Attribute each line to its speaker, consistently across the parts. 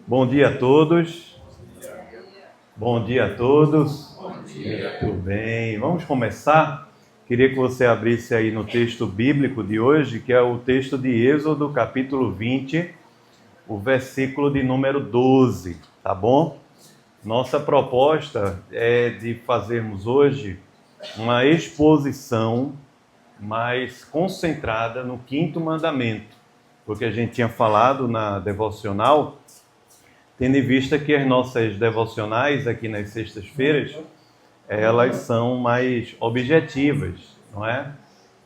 Speaker 1: Bom dia a todos. Bom dia a todos. Tudo bem? Vamos começar. Queria que você abrisse aí no texto bíblico de hoje, que é o texto de Êxodo, capítulo 20, o versículo de número 12, tá bom? Nossa proposta é de fazermos hoje uma exposição mais concentrada no quinto mandamento, porque a gente tinha falado na devocional, tendo em vista que as nossas devocionais aqui nas sextas-feiras, elas são mais objetivas, não é?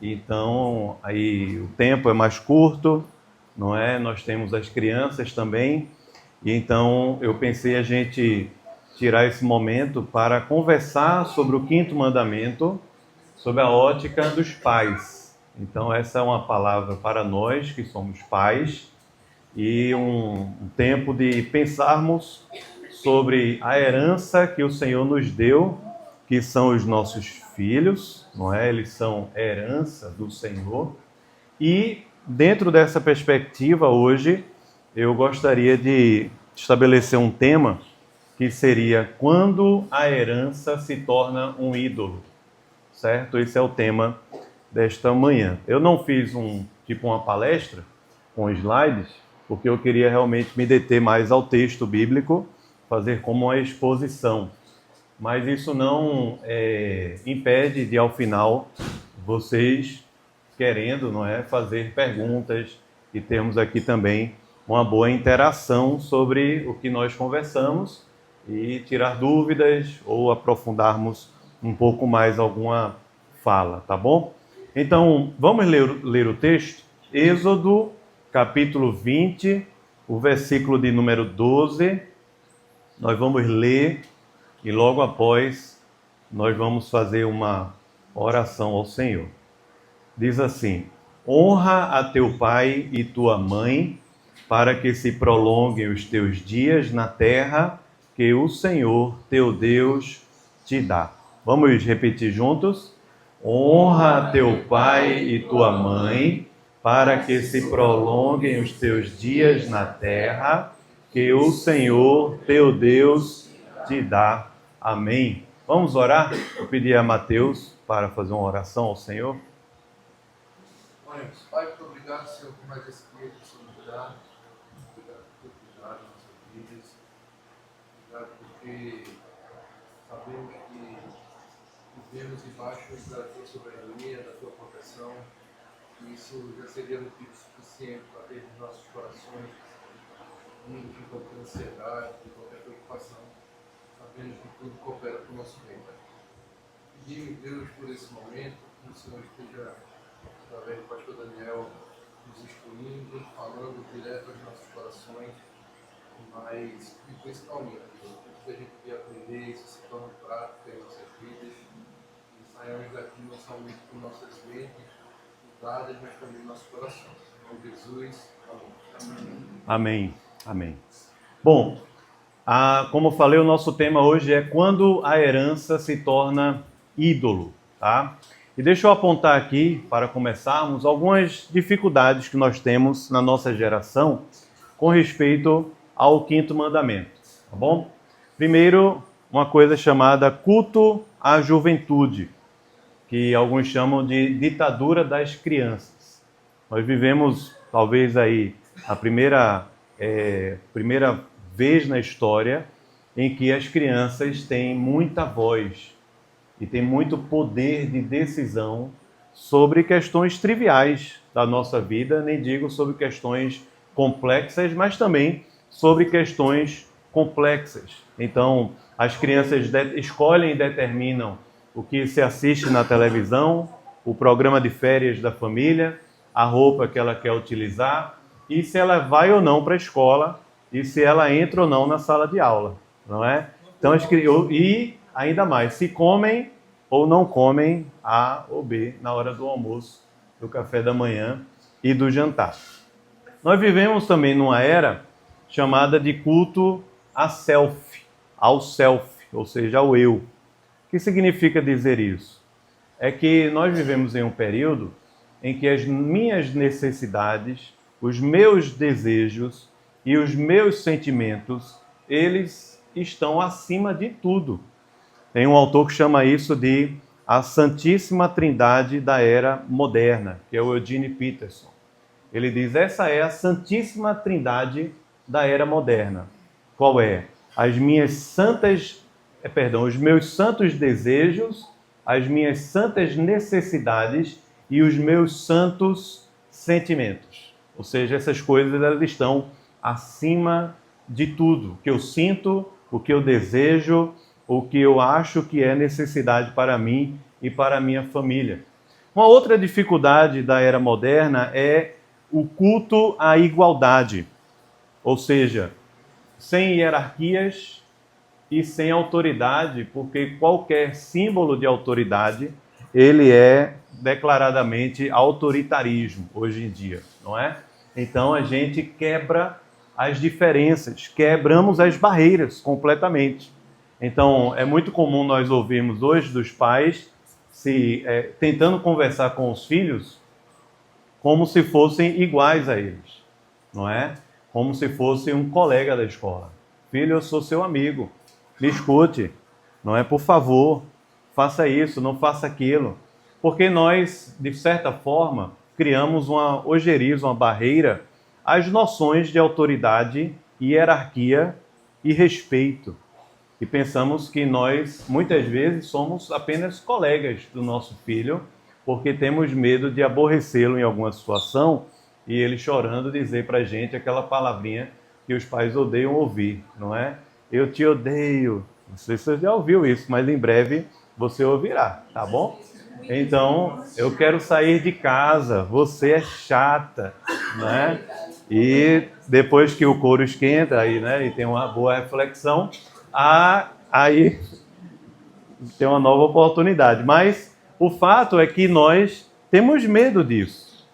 Speaker 1: Então, aí o tempo é mais curto, não é? Nós temos as crianças também, e então eu pensei a gente tirar esse momento para conversar sobre o quinto mandamento, sob a ótica dos pais. Então, essa é uma palavra para nós que somos pais, e um tempo de pensarmos sobre a herança que o Senhor nos deu, que são os nossos filhos, não é? Eles são herança do Senhor. E dentro dessa perspectiva, hoje, eu gostaria de estabelecer um tema que seria quando a herança se torna um ídolo, certo? Esse é o tema desta manhã. Eu não fiz uma palestra com slides, porque eu queria realmente me deter mais ao texto bíblico, fazer como uma exposição. Mas isso não impede de, ao final, vocês querendo, não é, fazer perguntas e termos aqui também uma boa interação sobre o que nós conversamos e tirar dúvidas ou aprofundarmos um pouco mais alguma fala, tá bom? Então, vamos ler o texto? Êxodo, capítulo 20, o versículo de número 12. Nós vamos ler e logo após nós vamos fazer uma oração ao Senhor. Diz assim: honra a teu pai e tua mãe, para que se prolonguem os teus dias na terra que o Senhor teu Deus te dá. Vamos repetir juntos? Honra a teu pai e tua mãe, para que se prolonguem os teus dias na terra que o Senhor teu Deus te dá. Amém. Vamos orar? Eu pedi a Mateus para fazer uma oração ao Senhor.
Speaker 2: Oremos. Pai, muito obrigado, Senhor, por mais esse dia que o Senhor nos dá. Obrigado por cuidar das nossas vidas. Obrigado porque sabemos que vivemos debaixo da tua soberania, da tua proteção. E isso já seria motivo suficiente para ter nos nossos corações livres de qualquer ansiedade, de qualquer preocupação. Sabemos que tudo coopera para o nosso bem, Pai. Pedimos, Deus, por esse momento, que o Senhor esteja, através do pastor Daniel, nos instruindo, falando direto aos nossos corações, mas principalmente, tudo que a gente quer aprender, isso se torna prática em nossas vidas, e saiamos daqui não somente com nossas mentes mudadas, mas também nosso coração. Com Jesus, amém.
Speaker 1: Amém. Amém. Bom, como eu falei, o nosso tema hoje é quando a herança se torna ídolo, tá? E deixa eu apontar aqui, para começarmos, algumas dificuldades que nós temos na nossa geração com respeito ao quinto mandamento, tá bom? Primeiro, uma coisa chamada culto à juventude, que alguns chamam de ditadura das crianças. Nós vivemos, talvez aí, a primeira vez na história em que as crianças têm muita voz e têm muito poder de decisão sobre questões triviais da nossa vida, nem digo sobre questões complexas, mas também sobre questões complexas. Então, as crianças escolhem e determinam o que se assiste na televisão, o programa de férias da família, a roupa que ela quer utilizar, e se ela vai ou não para a escola, e se ela entra ou não na sala de aula, não é? Então, e ainda mais, se comem ou não comem A ou B na hora do almoço, do café da manhã e do jantar. Nós vivemos também numa era chamada de culto ao self, ou seja, ao eu. O que significa dizer isso? É que nós vivemos em um período em que as minhas necessidades, os meus desejos e os meus sentimentos, eles estão acima de tudo. Tem um autor que chama isso de a Santíssima Trindade da Era Moderna, que é o Eugene Peterson. Ele diz, essa é a Santíssima Trindade da Era Moderna. Qual é? Os meus santos desejos, as minhas santas necessidades e os meus santos sentimentos. Ou seja, essas coisas elas estão acima de tudo. O que eu sinto, o que eu desejo, o que eu acho que é necessidade para mim e para a minha família. Uma outra dificuldade da era moderna é o culto à igualdade. Ou seja, sem hierarquias e sem autoridade, porque qualquer símbolo de autoridade, ele é declaradamente autoritarismo hoje em dia, não é? Então a gente quebra as diferenças, quebramos as barreiras completamente. Então é muito comum nós ouvirmos hoje dos pais tentando conversar com os filhos como se fossem iguais a eles, não é? Como se fosse um colega da escola. Filho, eu sou seu amigo, me escute, não é? Por favor, faça isso, não faça aquilo. Porque nós, de certa forma, criamos uma ojeriza, uma barreira às noções de autoridade, hierarquia e respeito. E pensamos que nós, muitas vezes, somos apenas colegas do nosso filho, porque temos medo de aborrecê-lo em alguma situação e ele chorando dizer para a gente aquela palavrinha que os pais odeiam ouvir, não é? Eu te odeio. Não sei se você já ouviu isso, mas em breve você ouvirá, tá bom? Então, eu quero sair de casa, você é chata, né? E depois que o couro esquenta aí, né, e tem uma boa reflexão, aí tem uma nova oportunidade. Mas o fato é que nós temos medo disso.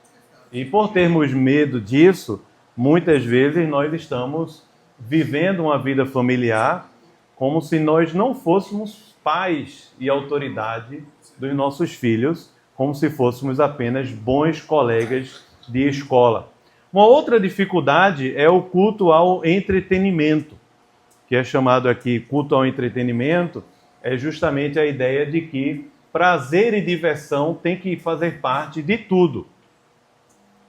Speaker 1: E por termos medo disso, muitas vezes nós estamos vivendo uma vida familiar como se nós não fôssemos pais e autoridade dos nossos filhos, como se fôssemos apenas bons colegas de escola. Uma outra dificuldade é o culto ao entretenimento, que é chamado aqui culto ao entretenimento, é justamente a ideia de que prazer e diversão tem que fazer parte de tudo.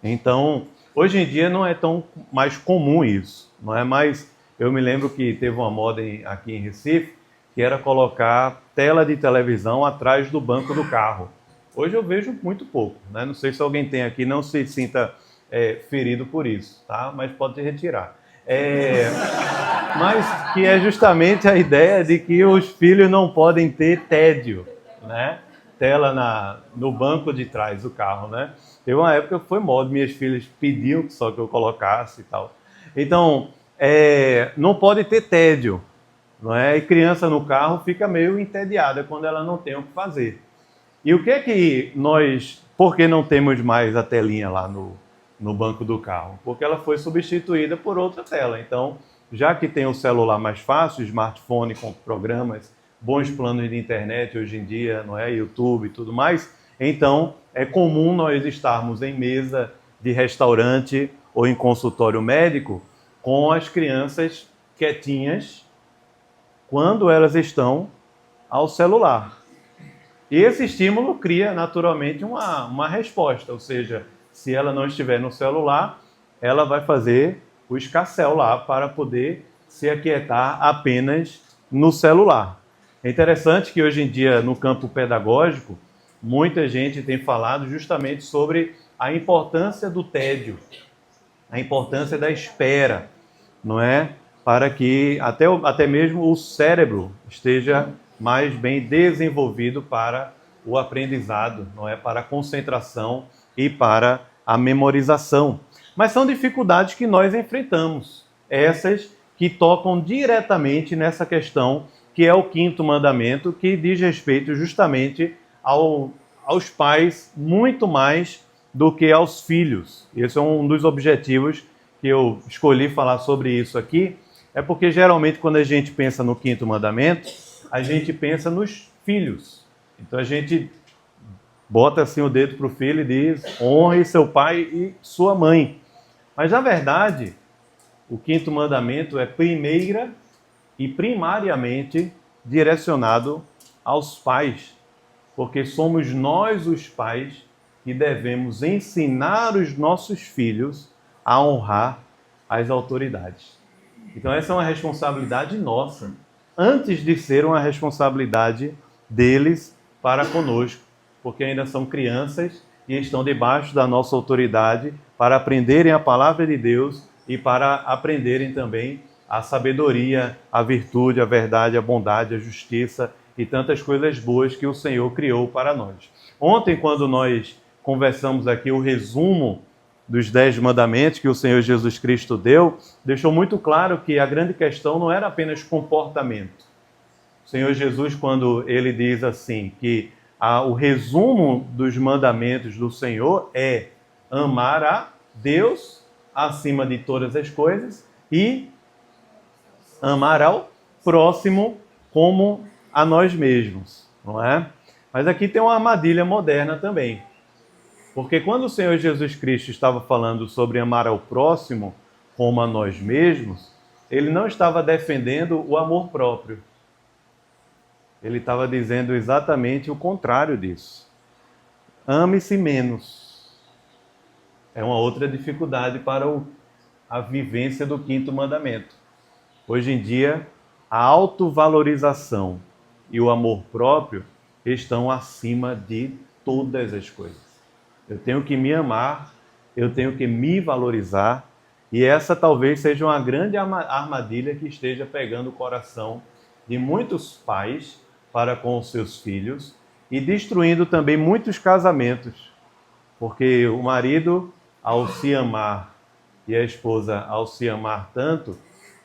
Speaker 1: Então, hoje em dia não é tão mais comum isso, não é mais. Eu me lembro que teve uma moda aqui em Recife, que era colocar tela de televisão atrás do banco do carro. Hoje eu vejo muito pouco, né? Não sei se alguém tem aqui, não se sinta ferido por isso, tá? Mas pode retirar. Mas que é justamente a ideia de que os filhos não podem ter tédio, né? Tela no banco de trás do carro, né? Teve uma época que foi moda, minhas filhas pediam só que eu colocasse e tal. Então, não pode ter tédio, não é? E criança no carro fica meio entediada quando ela não tem o que fazer. E o que é que por que não temos mais a telinha lá no banco do carro? Porque ela foi substituída por outra tela. Então, já que tem o celular mais fácil, smartphone com programas, bons planos de internet hoje em dia, não é? YouTube e tudo mais, então é comum nós estarmos em mesa de restaurante ou em consultório médico com as crianças quietinhas quando elas estão ao celular. E esse estímulo cria naturalmente uma resposta, ou seja, se ela não estiver no celular, ela vai fazer o escarcéu lá para poder se aquietar apenas no celular. É interessante que hoje em dia, no campo pedagógico, muita gente tem falado justamente sobre a importância do tédio, a importância da espera, não é? Para que até mesmo o cérebro esteja mais bem desenvolvido para o aprendizado, não é? Para a concentração e para a memorização. Mas são dificuldades que nós enfrentamos, essas que tocam diretamente nessa questão que é o quinto mandamento, que diz respeito justamente aos pais muito mais do que aos filhos. Esse é um dos objetivos que eu escolhi falar sobre isso aqui, é porque geralmente quando a gente pensa no quinto mandamento, a gente pensa nos filhos. Então a gente bota assim o dedo para o filho e diz: honre seu pai e sua mãe. Mas na verdade, o quinto mandamento é primeira e primariamente direcionado aos pais, porque somos nós os pais que devemos ensinar os nossos filhos a honrar as autoridades. Então essa é uma responsabilidade nossa, antes de ser uma responsabilidade deles para conosco, porque ainda são crianças e estão debaixo da nossa autoridade para aprenderem a palavra de Deus e para aprenderem também a sabedoria, a virtude, a verdade, a bondade, a justiça e tantas coisas boas que o Senhor criou para nós. Ontem, quando nós conversamos aqui o resumo dos 10 mandamentos que o Senhor Jesus Cristo deu, deixou muito claro que a grande questão não era apenas comportamento. O Senhor Jesus, quando ele diz assim, que o resumo dos mandamentos do Senhor é amar a Deus acima de todas as coisas e amar ao próximo como a nós mesmos, não é? Mas aqui tem uma armadilha moderna também. Porque quando o Senhor Jesus Cristo estava falando sobre amar ao próximo como a nós mesmos, ele não estava defendendo o amor próprio. Ele estava dizendo exatamente o contrário disso. Ame-se menos. É uma outra dificuldade para a vivência do quinto mandamento. Hoje em dia, a autovalorização e o amor próprio estão acima de todas as coisas. Eu tenho que me amar, eu tenho que me valorizar, e essa talvez seja uma grande armadilha que esteja pegando o coração de muitos pais para com os seus filhos e destruindo também muitos casamentos, porque o marido, ao se amar, e a esposa, ao se amar tanto,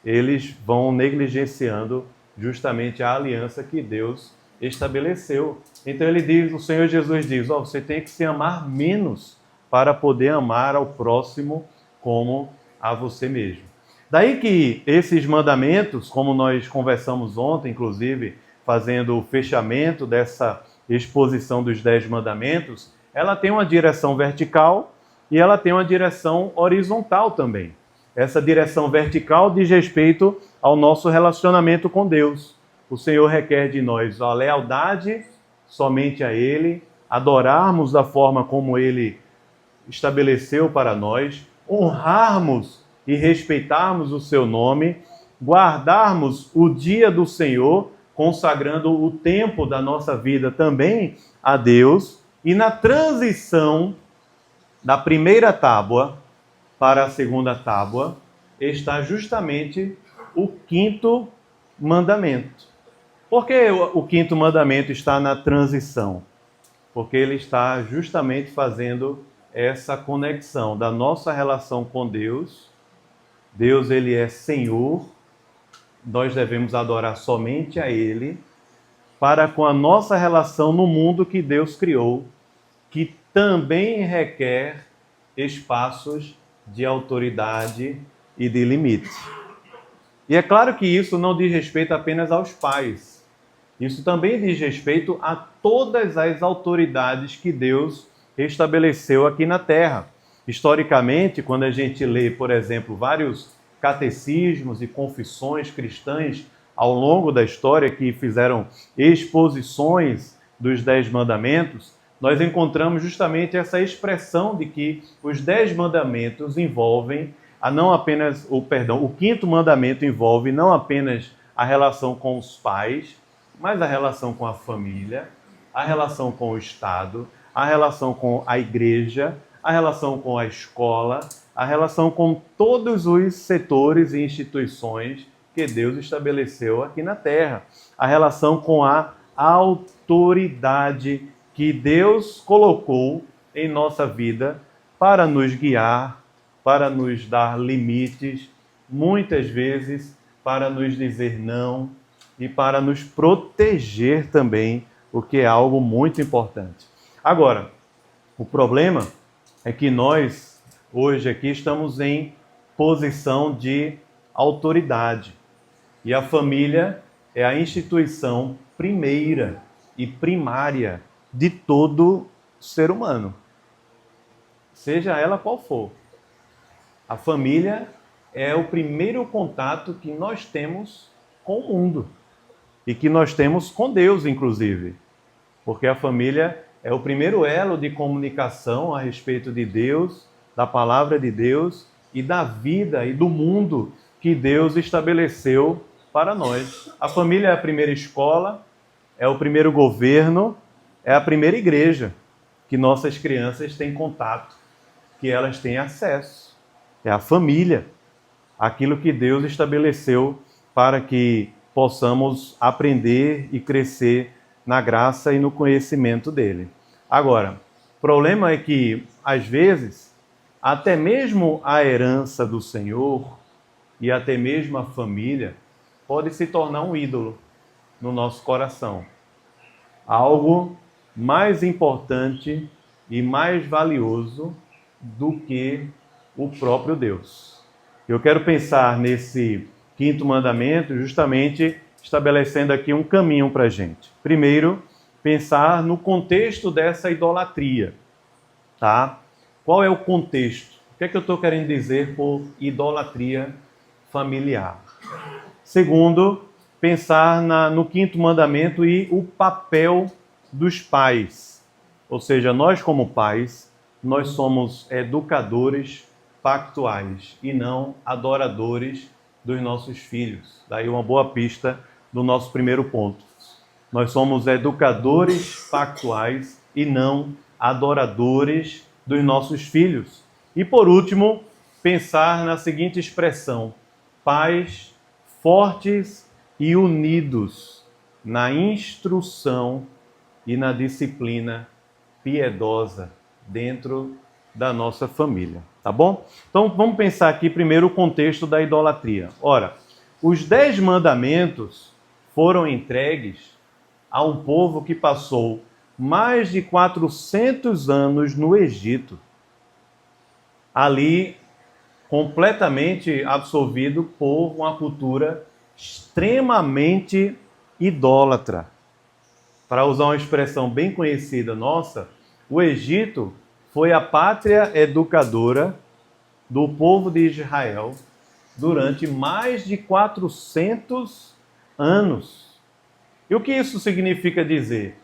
Speaker 1: eles vão negligenciando justamente a aliança que Deus estabeleceu. Então ele diz, o Senhor Jesus diz, você tem que se amar menos para poder amar ao próximo como a você mesmo. Daí que esses mandamentos, como nós conversamos ontem, inclusive, fazendo o fechamento dessa exposição dos 10 mandamentos, ela tem uma direção vertical e ela tem uma direção horizontal também. Essa direção vertical diz respeito ao nosso relacionamento com Deus. O Senhor requer de nós a lealdade somente a Ele, adorarmos da forma como Ele estabeleceu para nós, honrarmos e respeitarmos o Seu nome, guardarmos o dia do Senhor, consagrando o tempo da nossa vida também a Deus, e na transição da primeira tábua para a segunda tábua está justamente o quinto mandamento. Por que o quinto mandamento está na transição? Porque ele está justamente fazendo essa conexão da nossa relação com Deus. Deus, ele é Senhor, nós devemos adorar somente a Ele, para com a nossa relação no mundo que Deus criou, que também requer espaços de autoridade e de limite. E é claro que isso não diz respeito apenas aos pais. Isso também diz respeito a todas as autoridades que Deus estabeleceu aqui na Terra. Historicamente, quando a gente lê, por exemplo, vários catecismos e confissões cristãs ao longo da história que fizeram exposições dos 10 mandamentos, nós encontramos justamente essa expressão de que os 10 mandamentos envolvem o quinto mandamento envolve não apenas a relação com os pais, mas a relação com a família, a relação com o Estado, a relação com a igreja, a relação com a escola, a relação com todos os setores e instituições que Deus estabeleceu aqui na Terra, a relação com a autoridade que Deus colocou em nossa vida para nos guiar, para nos dar limites, muitas vezes para nos dizer não e para nos proteger também, o que é algo muito importante. Agora, o problema é que nós, hoje aqui, estamos em posição de autoridade. E a família é a instituição primeira e primária de todo ser humano, seja ela qual for. A família é o primeiro contato que nós temos com o mundo e que nós temos com Deus, inclusive. Porque a família é o primeiro elo de comunicação a respeito de Deus, da palavra de Deus e da vida e do mundo que Deus estabeleceu para nós. A família é a primeira escola, é o primeiro governo, é a primeira igreja que nossas crianças têm contato, que elas têm acesso. É a família, aquilo que Deus estabeleceu para que possamos aprender e crescer na graça e no conhecimento dele. Agora, o problema é que, às vezes, até mesmo a herança do Senhor e até mesmo a família pode se tornar um ídolo no nosso coração. Algo mais importante e mais valioso do que o próprio Deus. Eu quero pensar nesse quinto mandamento justamente estabelecendo aqui um caminho para a gente. Primeiro, pensar no contexto dessa idolatria, tá? Qual é o contexto? O que é que eu estou querendo dizer por idolatria familiar? Segundo, pensar no quinto mandamento e o papel dos pais. Ou seja, nós como pais, nós somos educadores pactuais e não adoradores dos nossos filhos. Daí uma boa pista do nosso primeiro ponto. Nós somos educadores pactuais e não adoradores dos nossos filhos. E por último, pensar na seguinte expressão: pais fortes e unidos na instrução e na disciplina piedosa dentro da nossa família, tá bom? Então vamos pensar aqui primeiro o contexto da idolatria. Ora, os 10 mandamentos foram entregues a um povo que passou mais de 400 anos no Egito, ali completamente absorvido por uma cultura extremamente idólatra. Para usar uma expressão bem conhecida nossa, o Egito foi a pátria educadora do povo de Israel durante mais de 400 anos. E o que isso significa dizer?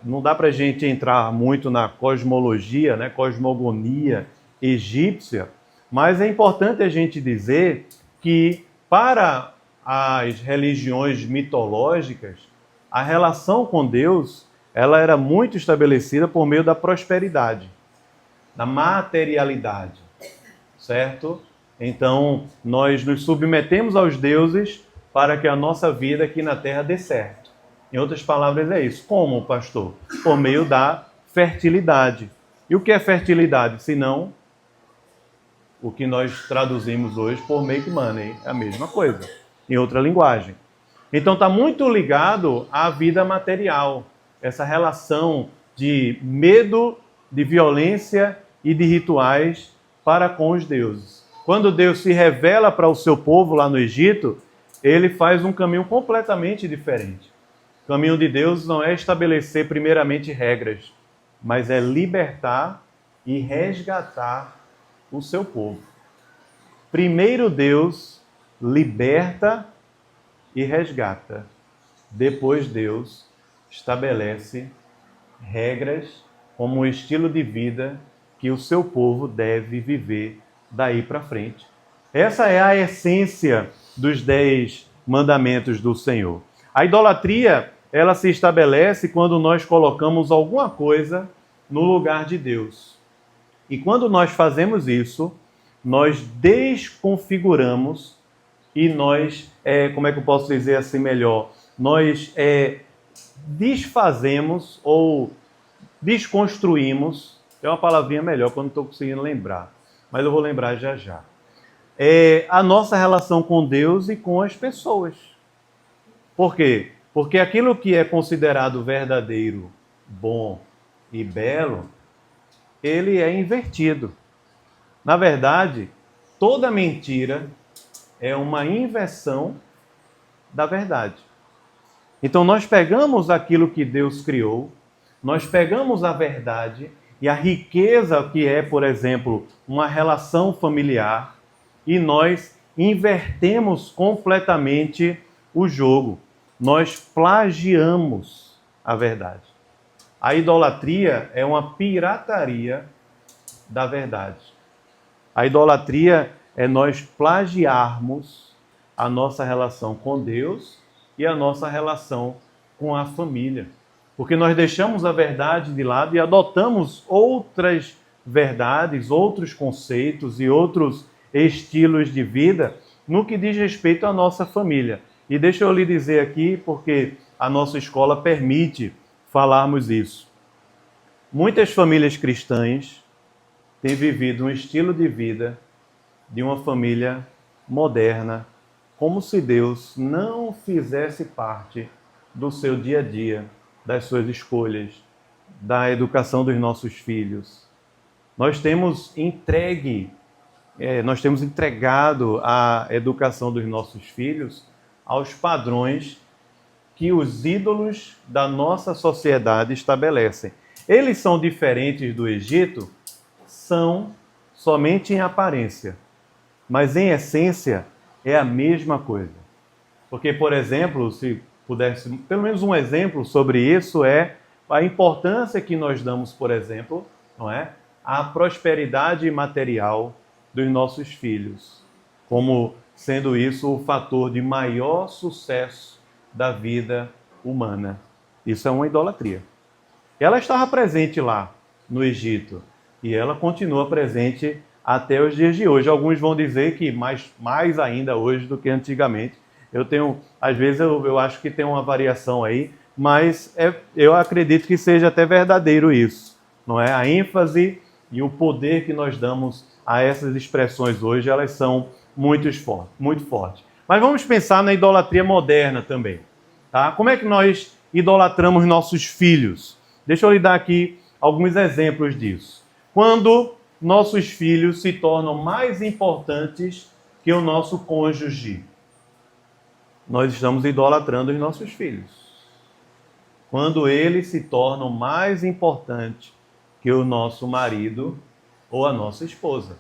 Speaker 1: Não dá para a gente entrar muito na cosmologia, né, cosmogonia egípcia, mas é importante a gente dizer que para as religiões mitológicas, a relação com Deus, ela era muito estabelecida por meio da prosperidade, da materialidade, certo? Então, nós nos submetemos aos deuses para que a nossa vida aqui na Terra dê certo. Em outras palavras, é isso. Como, pastor? Por meio da fertilidade. E o que é fertilidade? Senão, o que nós traduzimos hoje por make money. É a mesma coisa, em outra linguagem. Então, está muito ligado à vida material. Essa relação de medo, de violência e de rituais para com os deuses. Quando Deus se revela para o seu povo lá no Egito, ele faz um caminho completamente diferente. O caminho de Deus não é estabelecer primeiramente regras, mas é libertar e resgatar o seu povo. Primeiro Deus liberta e resgata. Depois Deus estabelece regras como o estilo de vida que o seu povo deve viver daí para frente. Essa é a essência dos 10 mandamentos do Senhor. A idolatria, ela se estabelece quando nós colocamos alguma coisa no lugar de Deus. E quando nós fazemos isso, nós desconfiguramos e nós, como é que eu posso dizer assim melhor? Nós desfazemos ou desconstruímos, é uma palavrinha melhor quando estou conseguindo lembrar, mas eu vou lembrar já já. A nossa relação com Deus e com as pessoas. Por quê? Porque aquilo que é considerado verdadeiro, bom e belo, ele é invertido. Na verdade, toda mentira é uma inversão da verdade. Então nós pegamos aquilo que Deus criou, nós pegamos a verdade e a riqueza que é, por exemplo, uma relação familiar, e nós invertemos completamente o jogo. Nós plagiamos a verdade. A idolatria é uma pirataria da verdade. A idolatria é nós plagiarmos a nossa relação com Deus e a nossa relação com a família. Porque nós deixamos a verdade de lado e adotamos outras verdades, outros conceitos e outros estilos de vida no que diz respeito à nossa família. E deixa eu lhe dizer aqui, porque a nossa escola permite falarmos isso. Muitas famílias cristãs têm vivido um estilo de vida de uma família moderna, como se Deus não fizesse parte do seu dia a dia, das suas escolhas, da educação dos nossos filhos. Nós temos entregado a educação dos nossos filhos aos padrões que os ídolos da nossa sociedade estabelecem. Eles são diferentes do Egito? São somente em aparência, mas em essência é a mesma coisa. Porque, por exemplo, se pudesse, pelo menos um exemplo sobre isso é a importância que nós damos, por exemplo, não é, à prosperidade material dos nossos filhos, como sendo isso o fator de maior sucesso da vida humana. Isso é uma idolatria. Ela estava presente lá no Egito e ela continua presente até os dias de hoje. Alguns vão dizer que mais ainda hoje do que antigamente. Às vezes eu acho que tem uma variação aí, mas eu acredito que seja até verdadeiro isso, não é? A ênfase e o poder que nós damos a essas expressões hoje, elas são muito fortes. Mas vamos pensar na idolatria moderna também, tá? Como é que nós idolatramos nossos filhos? Deixa eu lhe dar aqui alguns exemplos disso. Quando nossos filhos se tornam mais importantes que o nosso cônjuge, nós estamos idolatrando os nossos filhos. Quando eles se tornam mais importantes que o nosso marido ou a nossa esposa.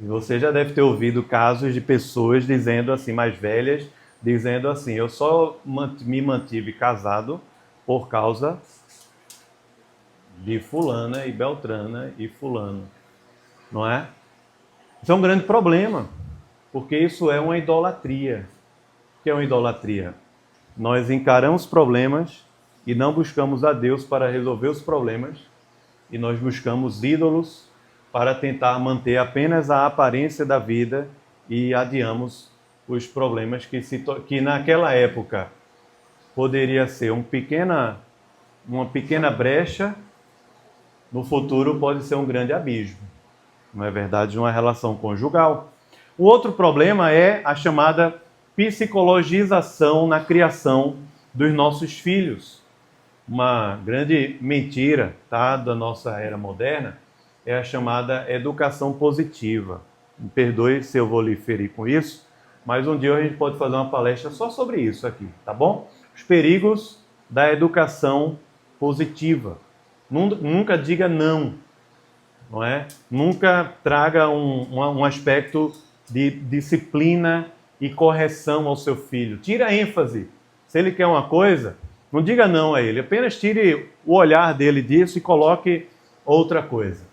Speaker 1: E você já deve ter ouvido casos de pessoas dizendo assim, mais velhas, dizendo assim, eu só me mantive casado por causa de fulana e beltrana e fulano. Não é? Isso é um grande problema, porque isso é uma idolatria. O que é uma idolatria? Nós encaramos problemas e não buscamos a Deus para resolver os problemas, e nós buscamos ídolos para tentar manter apenas a aparência da vida e adiamos os problemas que naquela época poderia ser uma pequena brecha, no futuro pode ser um grande abismo. Não é verdade? Uma relação conjugal. O outro problema é a chamada psicologização na criação dos nossos filhos. Uma grande mentira, tá, da nossa era moderna é a chamada educação positiva. Me perdoe se eu vou lhe ferir com isso, mas um dia a gente pode fazer uma palestra só sobre isso aqui, tá bom? Os perigos da educação positiva. Nunca diga não, não é? Nunca traga um aspecto de disciplina e correção ao seu filho. Tira a ênfase. Se ele quer uma coisa, não diga não a ele. Apenas tire o olhar dele disso e coloque outra coisa.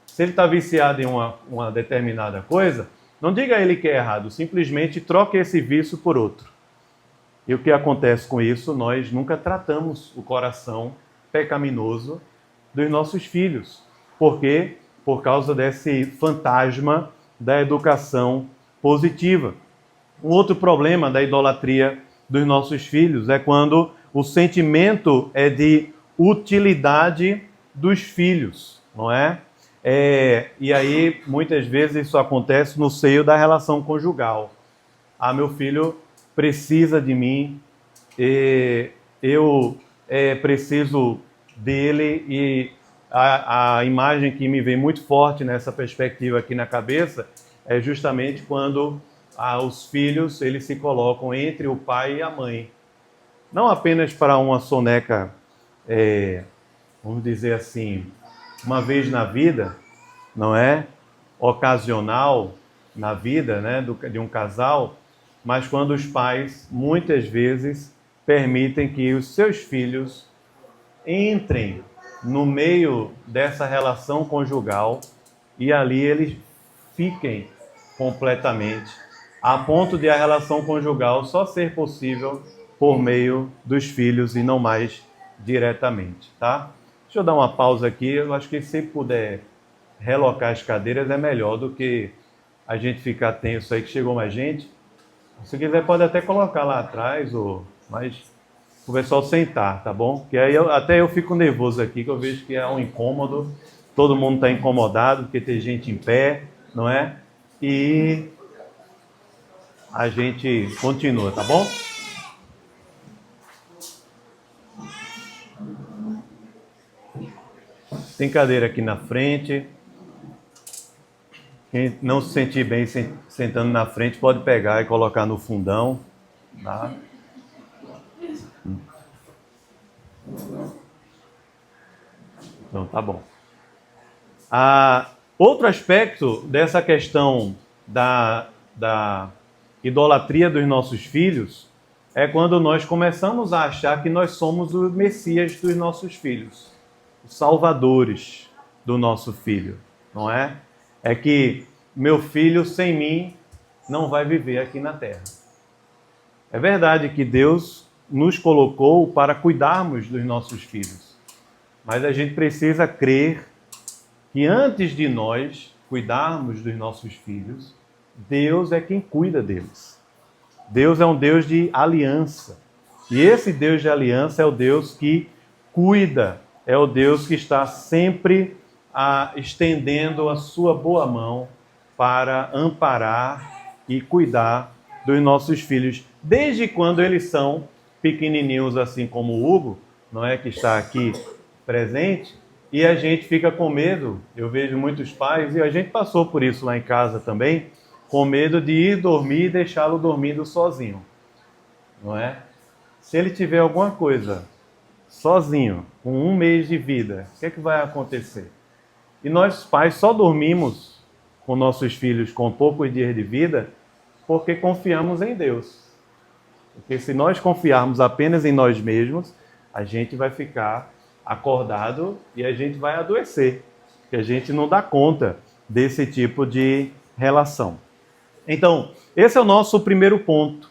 Speaker 1: Se ele está viciado em uma determinada coisa, não diga a ele que é errado. Simplesmente troque esse vício por outro. E o que acontece com isso? Nós nunca tratamos o coração pecaminoso dos nossos filhos. Por quê? Por causa desse fantasma da educação positiva. Um outro problema da idolatria dos nossos filhos é quando o sentimento é de utilidade dos filhos, não é? E aí, muitas vezes, isso acontece no seio da relação conjugal. Meu filho precisa de mim, eu preciso dele, e a imagem que me vem muito forte nessa perspectiva aqui na cabeça é justamente quando os filhos eles se colocam entre o pai e a mãe. Não apenas para uma soneca, vamos dizer assim, uma vez na vida, não é? Ocasional, na vida, né, de um casal, mas quando os pais, muitas vezes, permitem que os seus filhos entrem no meio dessa relação conjugal e ali eles fiquem completamente, a ponto de a relação conjugal só ser possível por meio dos filhos e não mais diretamente, tá? Deixa eu dar uma pausa aqui, eu acho que se puder relocar as cadeiras é melhor do que a gente ficar tenso aí que chegou mais gente. Se quiser pode até colocar lá atrás, mas o pessoal sentar, tá bom? Porque aí até eu fico nervoso aqui, que eu vejo que é um incômodo, todo mundo está incomodado, porque tem gente em pé, não é? E a gente continua, tá bom? Tem cadeira aqui na frente. Quem não se sentir bem sentando na frente pode pegar e colocar no fundão, tá? Então tá bom. Outro aspecto dessa questão da idolatria dos nossos filhos é quando nós começamos a achar que nós somos o Messias dos nossos filhos, os salvadores do nosso filho, não é? É que meu filho sem mim não vai viver aqui na terra. É verdade que Deus nos colocou para cuidarmos dos nossos filhos, mas a gente precisa crer que antes de nós cuidarmos dos nossos filhos, Deus é quem cuida deles. Deus é um Deus de aliança. E esse Deus de aliança é o Deus que cuida, é o Deus que está sempre estendendo a sua boa mão para amparar e cuidar dos nossos filhos, desde quando eles são pequenininhos, assim como o Hugo, não é, que está aqui presente, e a gente fica com medo. Eu vejo muitos pais, e a gente passou por isso lá em casa também, com medo de ir dormir e deixá-lo dormindo sozinho, não é? Se ele tiver alguma coisa sozinho, com 1 mês de vida, o que é que vai acontecer? E nós pais só dormimos com nossos filhos com poucos dias de vida porque confiamos em Deus. Porque se nós confiarmos apenas em nós mesmos, a gente vai ficar acordado e a gente vai adoecer, porque a gente não dá conta desse tipo de relação. Então, esse é o nosso primeiro ponto.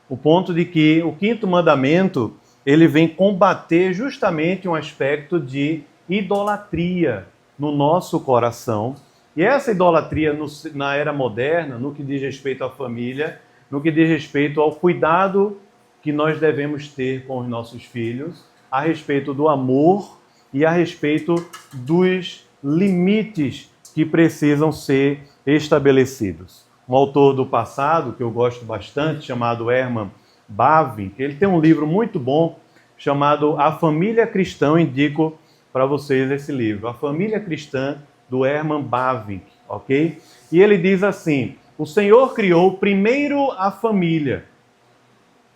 Speaker 1: O ponto de que o quinto mandamento, ele vem combater justamente um aspecto de idolatria no nosso coração. E essa idolatria na era moderna, no que diz respeito à família, no que diz respeito ao cuidado que nós devemos ter com os nossos filhos, a respeito do amor e a respeito dos limites que precisam ser estabelecidos. Um autor do passado, que eu gosto bastante, chamado Herman Bavinck, ele tem um livro muito bom chamado A Família Cristã. Eu indico para vocês esse livro, A Família Cristã, do Herman Bavinck, ok? E ele diz assim: o Senhor criou primeiro a família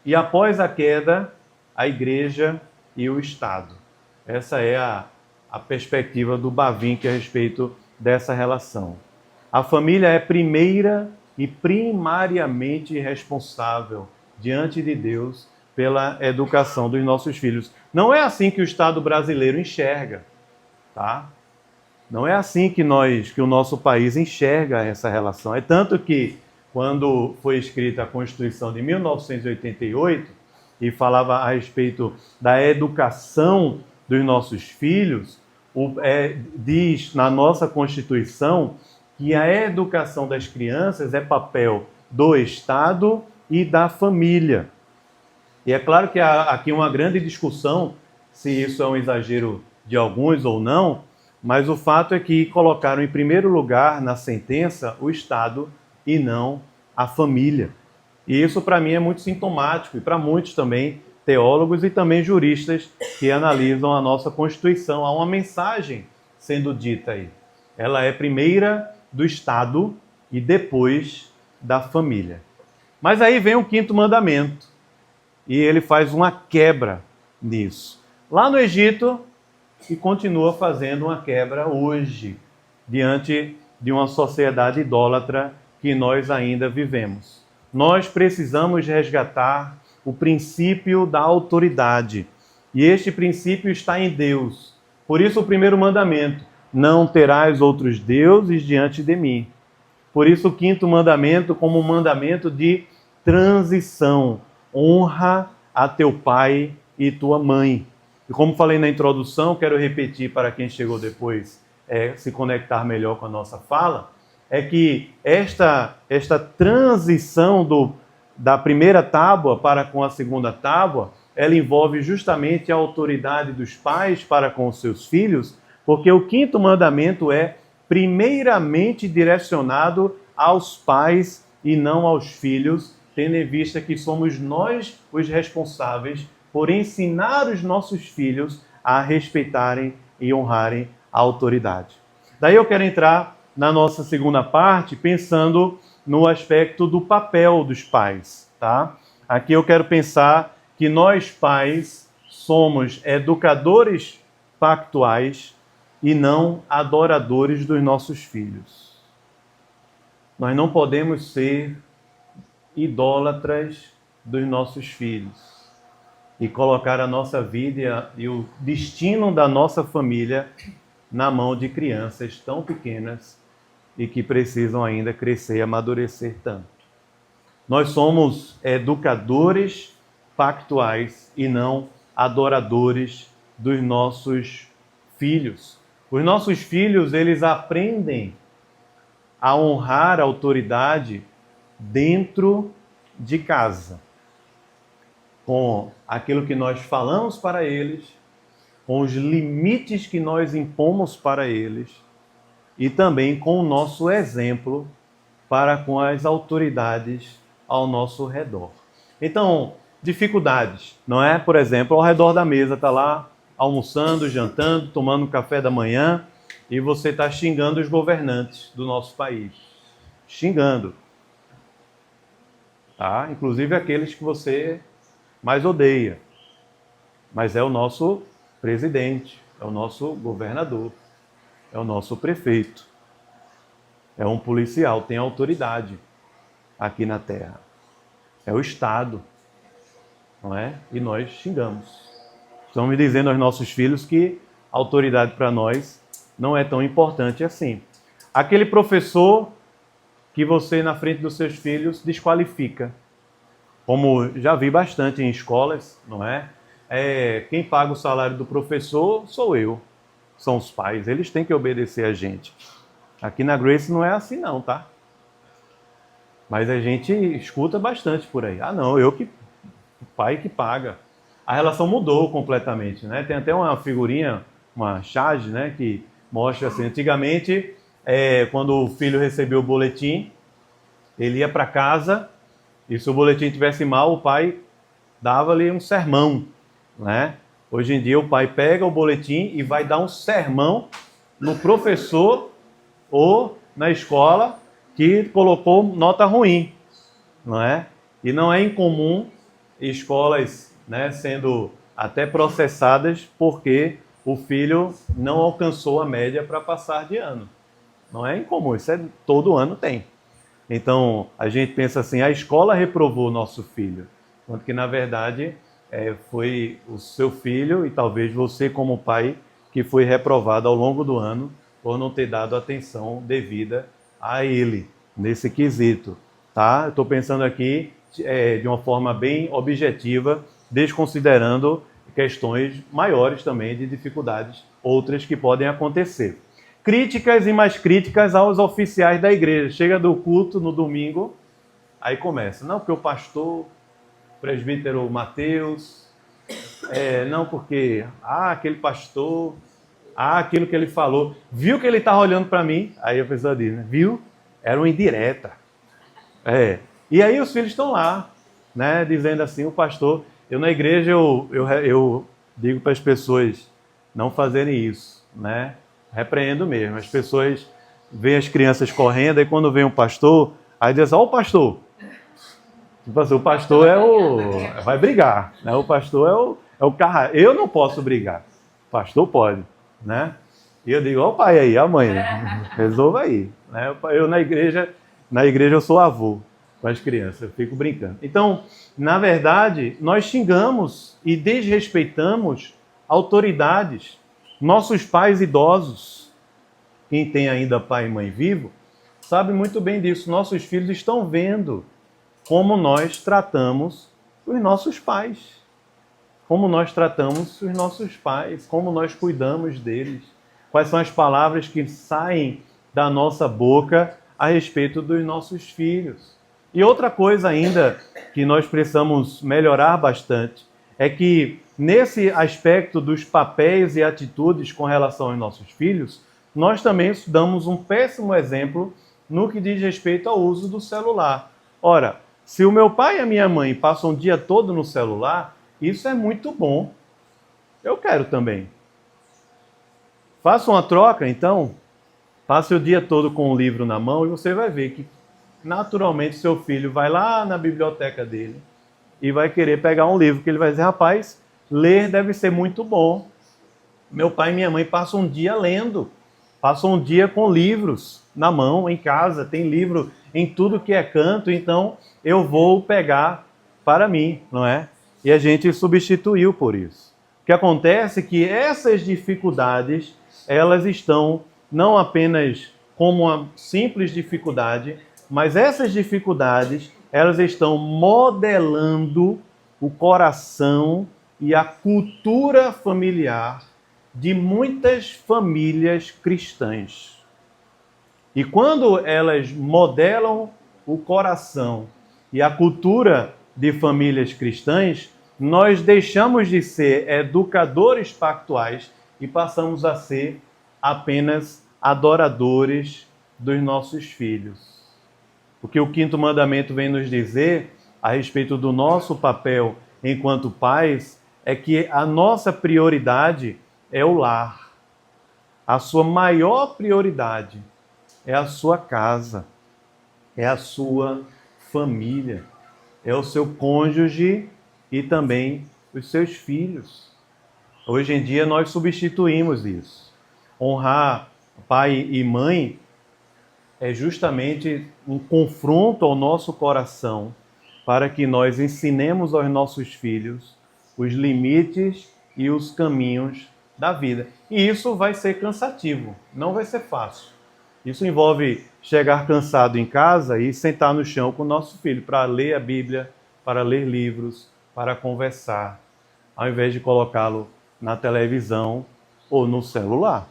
Speaker 1: e após a queda, a igreja e o Estado. Essa é a perspectiva do Bavinck a respeito dessa relação. A família é primeira e primariamente responsável diante de Deus pela educação dos nossos filhos. Não é assim que o Estado brasileiro enxerga, tá? Não é assim que o nosso país enxerga essa relação. É tanto que, quando foi escrita a Constituição de 1988 e falava a respeito da educação dos nossos filhos, diz na nossa Constituição que a educação das crianças é papel do Estado e da família. E é claro que há aqui uma grande discussão se isso é um exagero de alguns ou não, mas o fato é que colocaram em primeiro lugar na sentença o Estado e não a família. E isso para mim é muito sintomático e para muitos também teólogos e também juristas que analisam a nossa Constituição. Há uma mensagem sendo dita aí. Ela é primeira do Estado e depois da família. Mas aí vem o quinto mandamento e ele faz uma quebra nisso. Lá no Egito, e continua fazendo uma quebra hoje, diante de uma sociedade idólatra que nós ainda vivemos. Nós precisamos resgatar o princípio da autoridade. E este princípio está em Deus. Por isso o primeiro mandamento: não terás outros deuses diante de mim. Por isso o quinto mandamento como um mandamento de transição: honra a teu pai e tua mãe. E como falei na introdução, quero repetir para quem chegou depois se conectar melhor com a nossa fala, é que esta transição da primeira tábua para com a segunda tábua, ela envolve justamente a autoridade dos pais para com os seus filhos, porque o quinto mandamento é primeiramente direcionado aos pais e não aos filhos, tendo em vista que somos nós os responsáveis por ensinar os nossos filhos a respeitarem e honrarem a autoridade. Daí eu quero entrar na nossa segunda parte pensando no aspecto do papel dos pais, tá? Aqui eu quero pensar que nós pais somos educadores pactuais e não adoradores dos nossos filhos. Nós não podemos ser idólatras dos nossos filhos e colocar a nossa vida e o destino da nossa família na mão de crianças tão pequenas e que precisam ainda crescer e amadurecer tanto. Nós somos educadores pactuais e não adoradores dos nossos filhos. Os nossos filhos, eles aprendem a honrar a autoridade dentro de casa, com aquilo que nós falamos para eles, com os limites que nós impomos para eles e também com o nosso exemplo para com as autoridades ao nosso redor. Então, dificuldades, não é? Por exemplo, ao redor da mesa, está lá almoçando, jantando, tomando café da manhã e você está xingando os governantes do nosso país. Xingando. Tá? Inclusive aqueles que você mais odeia. Mas é o nosso presidente, é o nosso governador, é o nosso prefeito, é um policial, tem autoridade aqui na terra. É o Estado, não é? E nós xingamos. Estamos dizendo aos nossos filhos que a autoridade para nós não é tão importante assim. Aquele professor que você, na frente dos seus filhos, desqualifica. Como já vi bastante em escolas, não é? Quem paga o salário do professor sou eu. São os pais, eles têm que obedecer a gente. Aqui na Grace não é assim não, tá? Mas a gente escuta bastante por aí. Ah não, o pai que paga. A relação mudou completamente, né? Tem até uma figurinha, uma charge, né? Que mostra assim, antigamente, quando o filho recebeu o boletim, ele ia para casa e se o boletim estivesse mal, o pai dava-lhe um sermão, né? Hoje em dia o pai pega o boletim e vai dar um sermão no professor ou na escola que colocou nota ruim, não é? E não é incomum escolas, né, sendo até processadas porque o filho não alcançou a média para passar de ano. Não é incomum, isso todo ano tem. Então a gente pensa assim, a escola reprovou o nosso filho, quando que na verdade foi o seu filho e talvez você como pai que foi reprovado ao longo do ano por não ter dado atenção devida a ele, nesse quesito. Tá? Eu estou pensando aqui de uma forma bem objetiva, desconsiderando questões maiores também de dificuldades, outras que podem acontecer. Críticas e mais críticas aos oficiais da igreja. Chega do culto no domingo, aí começa. Não, porque o pastor, presbítero Mateus, não porque, aquele pastor, aquilo que ele falou, viu que ele estava olhando para mim? Aí a pessoa diz, né? Viu? Era uma indireta. E aí os filhos estão lá, né, dizendo assim, o pastor... Eu na igreja, eu digo para as pessoas não fazerem isso, né? Repreendo mesmo. As pessoas veem as crianças correndo, e quando vem um pastor, aí diz assim, ó o pastor. Tipo assim, o pastor vai brigar, né? O pastor é o carro. Eu não posso brigar. O pastor pode, né? E eu digo, ó o pai aí, a mãe, resolva aí. Né? Eu na igreja Na igreja eu sou avô com as crianças, eu fico brincando. Então, na verdade, nós xingamos e desrespeitamos autoridades, nossos pais idosos. Quem tem ainda pai e mãe vivo, sabe muito bem disso. Nossos filhos estão vendo como nós tratamos os nossos pais. Como nós tratamos os nossos pais, como nós cuidamos deles. Quais são as palavras que saem da nossa boca a respeito dos nossos filhos. E outra coisa ainda que nós precisamos melhorar bastante é que nesse aspecto dos papéis e atitudes com relação aos nossos filhos, nós também damos um péssimo exemplo no que diz respeito ao uso do celular. Ora, se o meu pai e a minha mãe passam o dia todo no celular, isso é muito bom. Eu quero também. Faça uma troca, então. Passe o dia todo com o livro na mão e você vai ver que, naturalmente, seu filho vai lá na biblioteca dele e vai querer pegar um livro, que ele vai dizer, rapaz, ler deve ser muito bom. Meu pai e minha mãe passam um dia lendo, passam um dia com livros na mão, em casa, tem livro em tudo que é canto, então eu vou pegar para mim, não é? E a gente substituiu por isso. O que acontece é que essas dificuldades, elas estão não apenas como uma simples dificuldade, mas essas dificuldades, elas estão modelando o coração e a cultura familiar de muitas famílias cristãs. E quando elas modelam o coração e a cultura de famílias cristãs, nós deixamos de ser educadores pactuais e passamos a ser apenas adoradores dos nossos filhos. O que o quinto mandamento vem nos dizer a respeito do nosso papel enquanto pais é que a nossa prioridade é o lar. A sua maior prioridade é a sua casa, é a sua família, é o seu cônjuge e também os seus filhos. Hoje em dia nós substituímos isso. Honrar pai e mãe é justamente um confronto ao nosso coração para que nós ensinemos aos nossos filhos os limites e os caminhos da vida. E isso vai ser cansativo, não vai ser fácil. Isso envolve chegar cansado em casa e sentar no chão com o nosso filho para ler a Bíblia, para ler livros, para conversar, ao invés de colocá-lo na televisão ou no celular.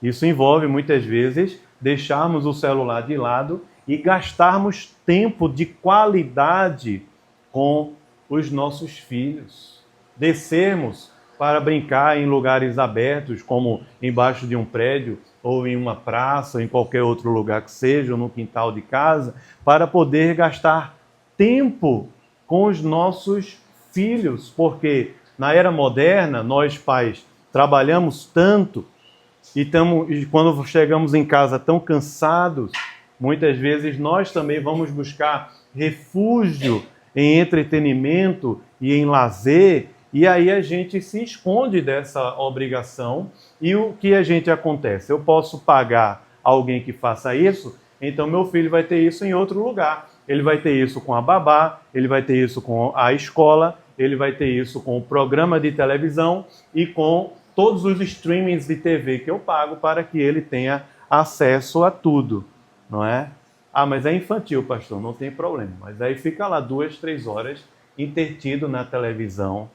Speaker 1: Isso envolve, muitas vezes, deixarmos o celular de lado e gastarmos tempo de qualidade com os nossos filhos. Descermos para brincar em lugares abertos, como embaixo de um prédio, ou em uma praça, ou em qualquer outro lugar que seja, ou no quintal de casa, para poder gastar tempo com os nossos filhos, porque na era moderna, nós pais trabalhamos tanto e quando chegamos em casa tão cansados, muitas vezes nós também vamos buscar refúgio em entretenimento e em lazer, e aí a gente se esconde dessa obrigação. E o que a gente acontece? Eu posso pagar alguém que faça isso, então meu filho vai ter isso em outro lugar. Ele vai ter isso com a babá, ele vai ter isso com a escola, ele vai ter isso com o programa de televisão e com todos os streamings de TV que eu pago para que ele tenha acesso a tudo, não é? Ah, mas é infantil, pastor, não tem problema. Mas aí fica lá 2, 3 horas entretido na televisão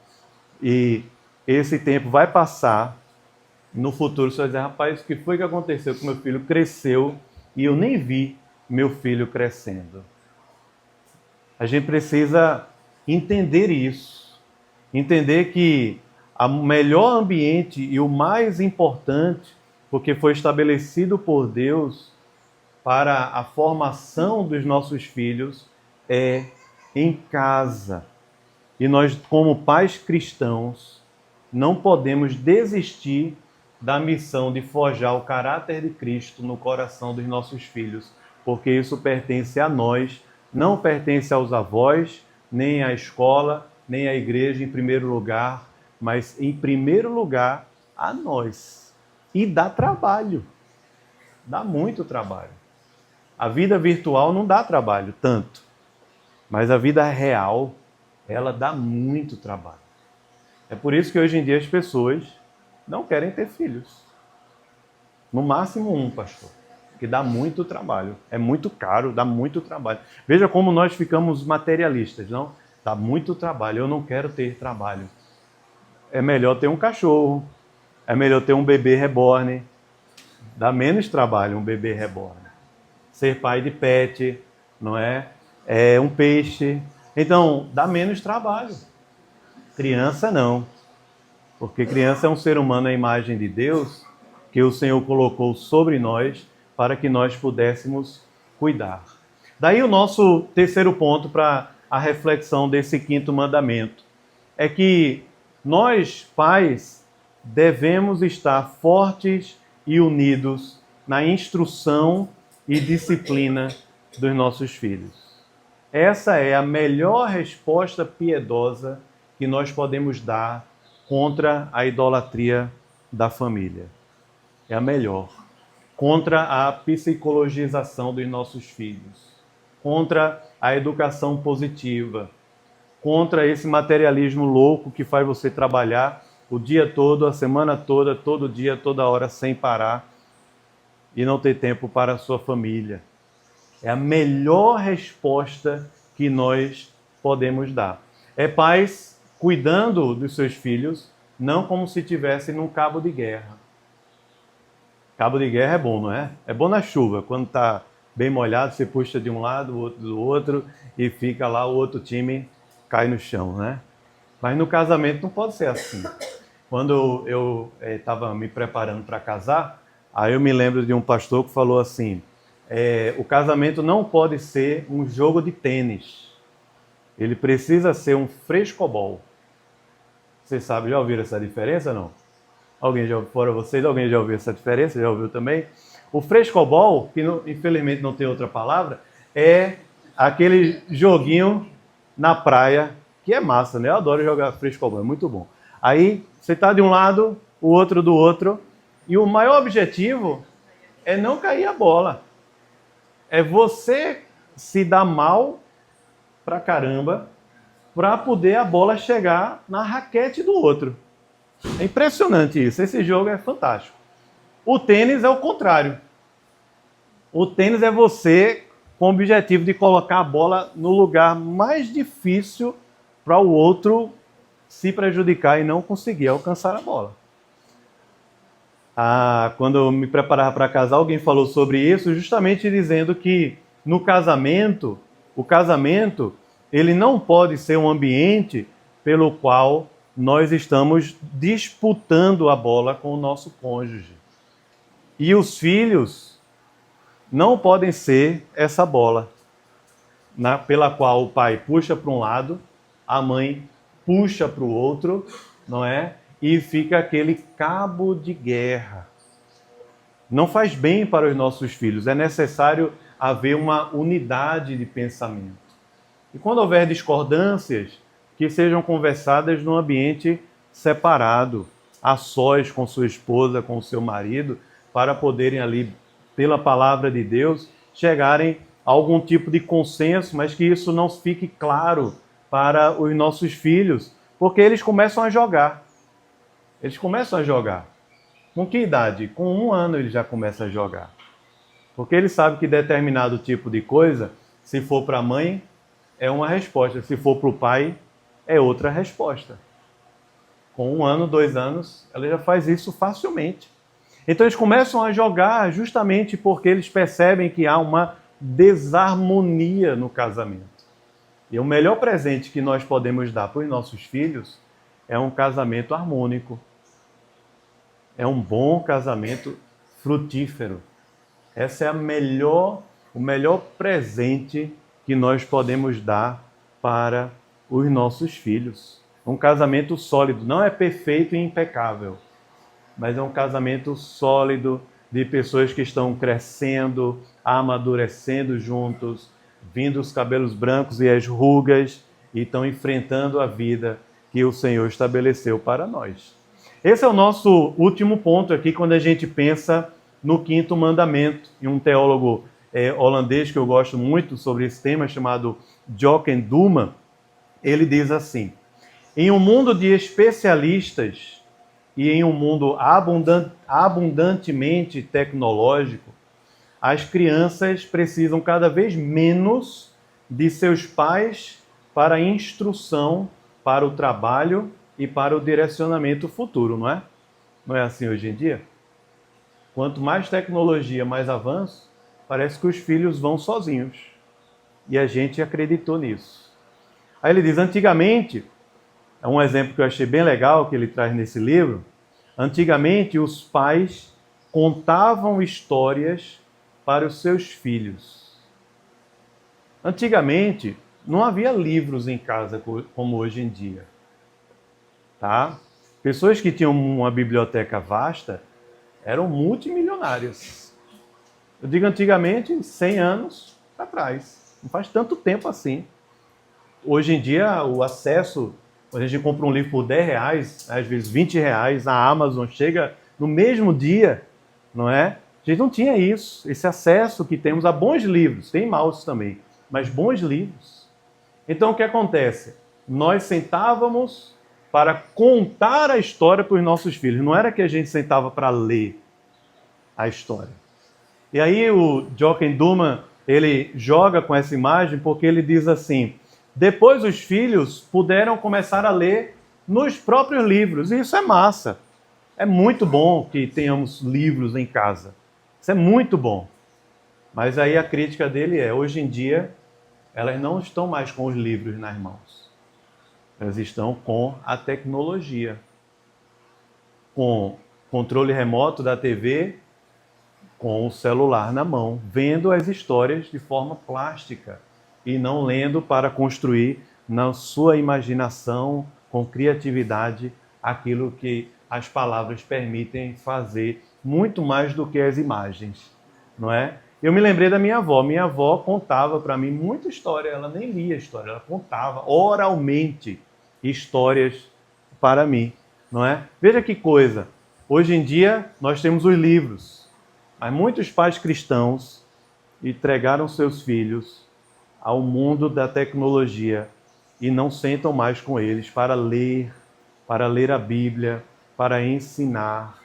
Speaker 1: e esse tempo vai passar. No futuro você vai dizer, rapaz, o que foi que aconteceu com meu filho? Cresceu e eu nem vi meu filho crescendo. A gente precisa entender isso, entender que o melhor ambiente e o mais importante, porque foi estabelecido por Deus para a formação dos nossos filhos, é em casa. E nós, como pais cristãos, não podemos desistir da missão de forjar o caráter de Cristo no coração dos nossos filhos, porque isso pertence a nós, não pertence aos avós, nem à escola, nem à igreja em primeiro lugar, mas em primeiro lugar a nós. E dá trabalho, dá muito trabalho. A vida virtual não dá trabalho tanto, mas a vida real, ela dá muito trabalho. É por isso que hoje em dia as pessoas não querem ter filhos. No máximo um, pastor, que dá muito trabalho. É muito caro, dá muito trabalho. Veja como nós ficamos materialistas, não? Dá muito trabalho, eu não quero ter trabalho. É melhor ter um cachorro, é melhor ter um bebê reborn. Dá menos trabalho um bebê reborn. Ser pai de pet, não é? É um peixe. Então, dá menos trabalho. Criança não. Porque criança é um ser humano à imagem de Deus, que o Senhor colocou sobre nós para que nós pudéssemos cuidar. Daí o nosso terceiro ponto para a reflexão desse quinto mandamento é que nós, pais, devemos estar fortes e unidos na instrução e disciplina dos nossos filhos. Essa é a melhor resposta piedosa que nós podemos dar contra a idolatria da família. É a melhor. Contra a psicologização dos nossos filhos. Contra a educação positiva. Contra esse materialismo louco que faz você trabalhar o dia todo, a semana toda, todo dia, toda hora, sem parar e não ter tempo para a sua família. É a melhor resposta que nós podemos dar. É pais cuidando dos seus filhos, não como se estivessem num cabo de guerra. Cabo de guerra é bom, não é? É bom na chuva, quando está bem molhado, você puxa de um lado, o outro do outro, e fica lá, o outro time cai no chão, né? Mas no casamento não pode ser assim. Quando eu estava me preparando para casar, aí eu me lembro de um pastor que falou assim, o casamento não pode ser um jogo de tênis. Ele precisa ser um frescobol. Vocês sabem, já ouviram essa diferença, não? Alguém já ouviu, fora vocês, alguém já ouviu essa diferença? Já ouviu também? O frescobol, que infelizmente não tem outra palavra, é aquele joguinho na praia, que é massa, né? Eu adoro jogar frescobol, é muito bom. Aí você está de um lado, o outro do outro, e o maior objetivo é não cair a bola. É você se dar mal pra caramba para poder a bola chegar na raquete do outro. É impressionante isso. Esse jogo é fantástico. O tênis é o contrário. O tênis é você com o objetivo de colocar a bola no lugar mais difícil para o outro se prejudicar e não conseguir alcançar a bola. Quando eu me preparava para casar, alguém falou sobre isso, justamente dizendo que no casamento, o casamento, ele não pode ser um ambiente pelo qual nós estamos disputando a bola com o nosso cônjuge. E os filhos não podem ser essa bola, pela qual o pai puxa para um lado, a mãe puxa para o outro, não é? E fica aquele cabo de guerra. Não faz bem para os nossos filhos. É necessário haver uma unidade de pensamento. E quando houver discordâncias, que sejam conversadas num ambiente separado, a sós com sua esposa, com o seu marido, para poderem ali, pela palavra de Deus, chegarem a algum tipo de consenso, mas que isso não fique claro para os nossos filhos, porque eles começam a jogar. Eles começam a jogar. Com que idade? Com 1 ano ele já começa a jogar. Porque ele sabe que determinado tipo de coisa, se for para a mãe, é uma resposta. Se for para o pai, é outra resposta. Com 1 ano, 2 anos, ela já faz isso facilmente. Então eles começam a jogar justamente porque eles percebem que há uma desarmonia no casamento. E o melhor presente que nós podemos dar para os nossos filhos é um casamento harmônico. É um bom casamento frutífero. Esse é o melhor presente que nós podemos dar para os nossos filhos. Um casamento sólido. Não é perfeito e impecável, mas é um casamento sólido de pessoas que estão crescendo, amadurecendo juntos, vindo os cabelos brancos e as rugas e estão enfrentando a vida que o Senhor estabeleceu para nós. Esse é o nosso último ponto aqui quando a gente pensa no quinto mandamento. E um teólogo holandês que eu gosto muito sobre esse tema, chamado Jochen Doeman. Ele diz assim: em um mundo de especialistas e em um mundo abundantemente tecnológico, as crianças precisam cada vez menos de seus pais para a instrução, para o trabalho e para o direcionamento futuro, não é? Não é assim hoje em dia? Quanto mais tecnologia, mais avanço, parece que os filhos vão sozinhos. E a gente acreditou nisso. Aí ele diz, antigamente, é um exemplo que eu achei bem legal que ele traz nesse livro, antigamente os pais contavam histórias para os seus filhos. Antigamente, não havia livros em casa como hoje em dia. Tá? Pessoas que tinham uma biblioteca vasta eram multimilionárias. Eu digo antigamente, 100 anos atrás. Não faz tanto tempo assim. Hoje em dia, o acesso, quando a gente compra um livro por R$10, às vezes R$20, na Amazon, chega no mesmo dia, não é? A gente não tinha isso, esse acesso que temos a bons livros, tem maus também, mas bons livros. Então o que acontece? Nós sentávamos para contar a história para os nossos filhos, não era que a gente sentava para ler a história. E aí o Jochen Doeman, ele joga com essa imagem porque ele diz assim, depois os filhos puderam começar a ler nos próprios livros, e isso é massa. É muito bom que tenhamos livros em casa. Isso é muito bom. Mas aí a crítica dele é, hoje em dia, elas não estão mais com os livros nas mãos. Elas estão com a tecnologia. Com controle remoto da TV, com o celular na mão, vendo as histórias de forma plástica e não lendo para construir na sua imaginação, com criatividade, aquilo que as palavras permitem fazer muito mais do que as imagens, não é? Eu me lembrei da minha avó. Minha avó contava para mim muita história. Ela nem lia história, ela contava oralmente histórias para mim, não é? Veja que coisa. Hoje em dia nós temos os livros, mas muitos pais cristãos entregaram seus filhos ao mundo da tecnologia e não sentam mais com eles para ler a Bíblia, para ensinar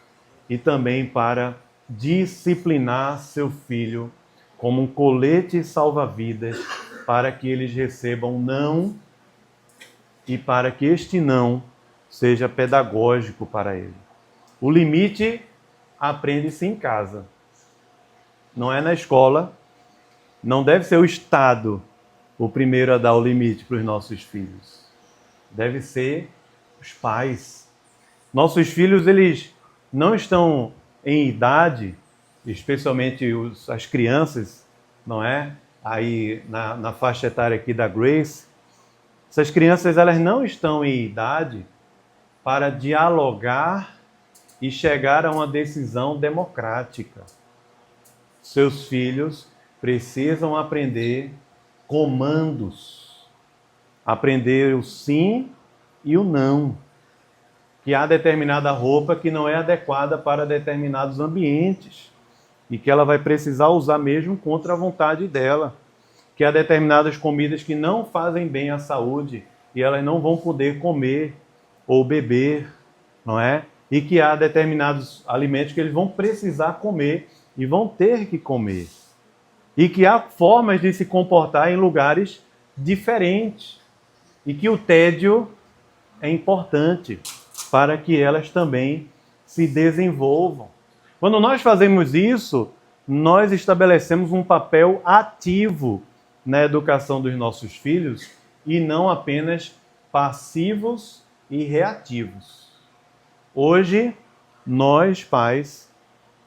Speaker 1: e também para disciplinar seu filho como um colete salva-vidas para que eles recebam não e para que este não seja pedagógico para ele. O limite aprende-se em casa. Não é na escola, não deve ser o Estado o primeiro a dar o limite para os nossos filhos. Deve ser os pais. Nossos filhos, eles não estão em idade, especialmente as crianças, não é? Aí na faixa etária aqui da Grace, essas crianças elas não estão em idade para dialogar e chegar a uma decisão democrática. Seus filhos precisam aprender comandos, aprender o sim e o não. Que há determinada roupa que não é adequada para determinados ambientes e que ela vai precisar usar mesmo contra a vontade dela. Que há determinadas comidas que não fazem bem à saúde e elas não vão poder comer ou beber, não é? E que há determinados alimentos que eles vão precisar comer e vão ter que comer. E que há formas de se comportar em lugares diferentes. E que o tédio é importante para que elas também se desenvolvam. Quando nós fazemos isso, nós estabelecemos um papel ativo na educação dos nossos filhos e não apenas passivos e reativos. Hoje, nós, pais,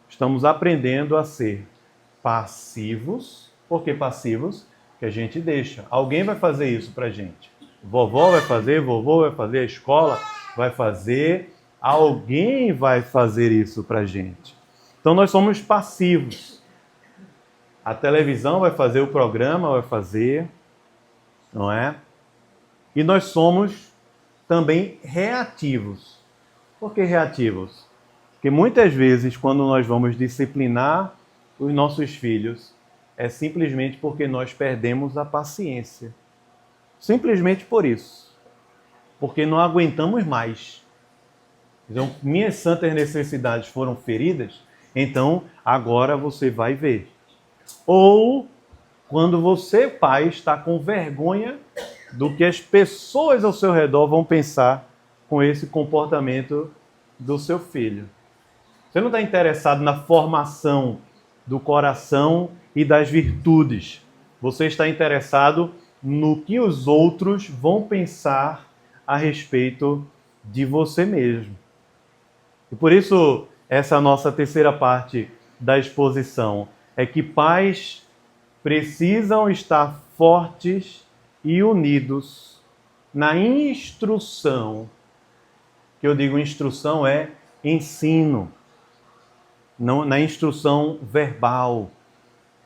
Speaker 1: estamos aprendendo a ser passivos. Por que passivos? Que a gente deixa. Alguém vai fazer isso pra gente. Vovó vai fazer, vovô vai fazer, a escola vai fazer, alguém vai fazer isso pra gente. Então nós somos passivos. A televisão vai fazer, o programa vai fazer, não é? E nós somos também reativos. Por que reativos? Porque muitas vezes, quando nós vamos disciplinar os nossos filhos, é simplesmente porque nós perdemos a paciência. Simplesmente por isso. Porque não aguentamos mais. Então, minhas santas necessidades foram feridas, então agora você vai ver. Ou quando você, pai, está com vergonha do que as pessoas ao seu redor vão pensar com esse comportamento do seu filho. Você não está interessado na formação do coração e das virtudes. Você está interessado no que os outros vão pensar a respeito de você mesmo. E por isso, essa nossa terceira parte da exposição é que pais precisam estar fortes e unidos na instrução. Que eu digo instrução é ensino, não na instrução verbal,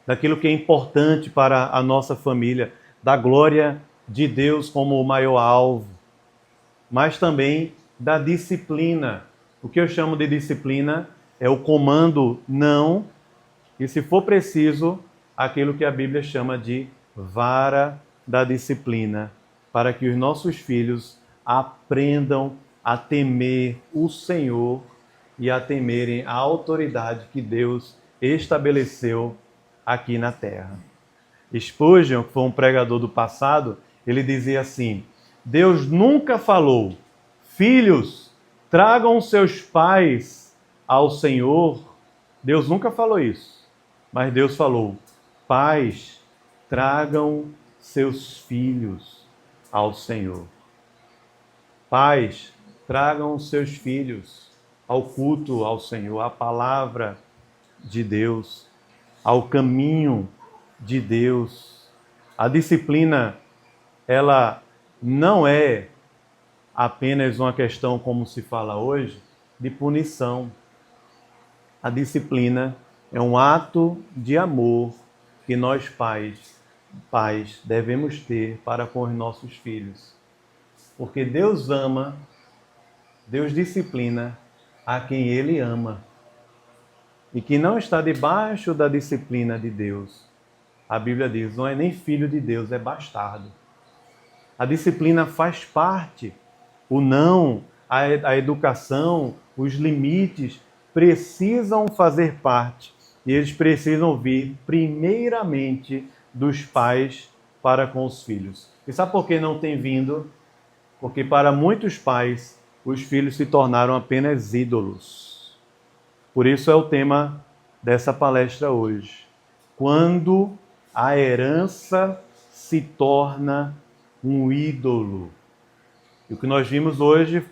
Speaker 1: daquilo que é importante para a nossa família, da glória de Deus como o maior alvo, mas também da disciplina. O que eu chamo de disciplina é o comando não, e se for preciso, aquilo que a Bíblia chama de vara da disciplina, para que os nossos filhos aprendam a temer o Senhor e a temerem a autoridade que Deus estabeleceu aqui na terra. Spurgeon, que foi um pregador do passado, ele dizia assim: Deus nunca falou, filhos, tragam seus pais ao Senhor. Deus nunca falou isso. Mas Deus falou, pais, tragam seus filhos ao Senhor. Pais, tragam seus filhos ao culto ao Senhor, à palavra de Deus, ao caminho de Deus. A disciplina, ela não é apenas uma questão, como se fala hoje, de punição. A disciplina é um ato de amor que nós pais devemos ter para com os nossos filhos. Porque Deus ama, Deus disciplina a quem Ele ama. E que não está debaixo da disciplina de Deus, a Bíblia diz, não é nem filho de Deus, é bastardo. A disciplina faz parte. O não, a educação, os limites precisam fazer parte. E eles precisam vir primeiramente dos pais para com os filhos. E sabe por que não tem vindo? Porque para muitos pais, os filhos se tornaram apenas ídolos. Por isso é o tema dessa palestra hoje. Quando a herança se torna um ídolo. E o que nós vimos hoje,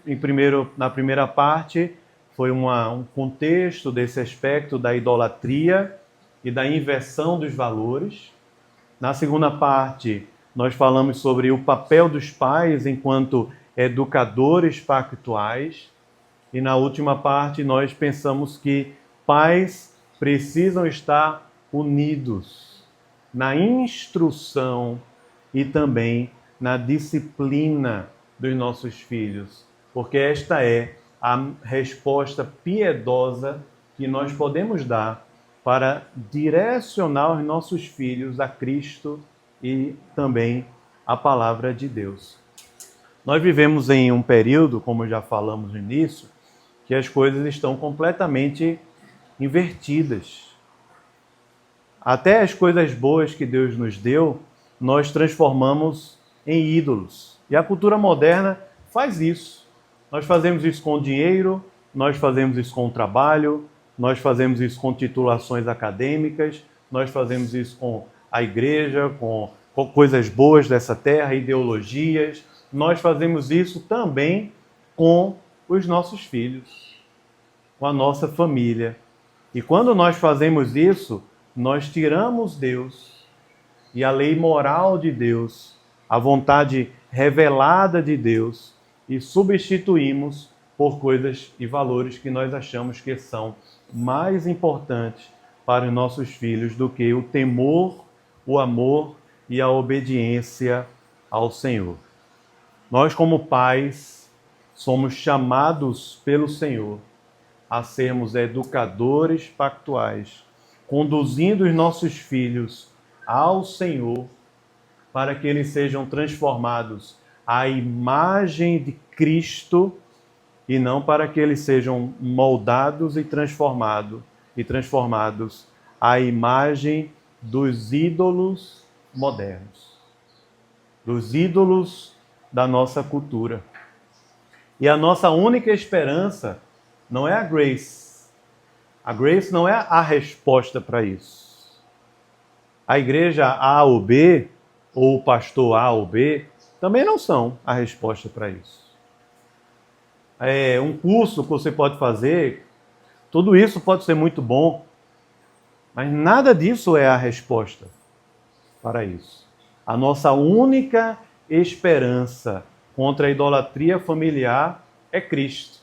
Speaker 1: na primeira parte, foi um contexto desse aspecto da idolatria e da inversão dos valores. Na segunda parte, nós falamos sobre o papel dos pais enquanto educadores pactuais. E na última parte, nós pensamos que pais precisam estar unidos na instrução e também na disciplina dos nossos filhos, porque esta é a resposta piedosa que nós podemos dar para direcionar os nossos filhos a Cristo e também a palavra de Deus. Nós vivemos em um período, como já falamos no início, que as coisas estão completamente invertidas. Até as coisas boas que Deus nos deu, nós transformamos em ídolos. E a cultura moderna faz isso. Nós fazemos isso com dinheiro, nós fazemos isso com trabalho, nós fazemos isso com titulações acadêmicas, nós fazemos isso com a igreja, com coisas boas dessa terra, ideologias. Nós fazemos isso também com os nossos filhos, com a nossa família. E quando nós fazemos isso, nós tiramos Deus e a lei moral de Deus, a vontade revelada de Deus, e substituímos por coisas e valores que nós achamos que são mais importantes para os nossos filhos do que o temor, o amor e a obediência ao Senhor. Nós, como pais, somos chamados pelo Senhor a sermos educadores pactuais, conduzindo os nossos filhos ao Senhor, para que eles sejam transformados à imagem de Cristo e não para que eles sejam moldados e transformados à imagem dos ídolos modernos, dos ídolos da nossa cultura. E a nossa única esperança não é a Grace. A Grace não é a resposta para isso. A igreja A ou B, ou o pastor A ou B, também não são a resposta para isso. Um curso que você pode fazer, tudo isso pode ser muito bom, mas nada disso é a resposta para isso. A nossa única esperança contra a idolatria familiar é Cristo.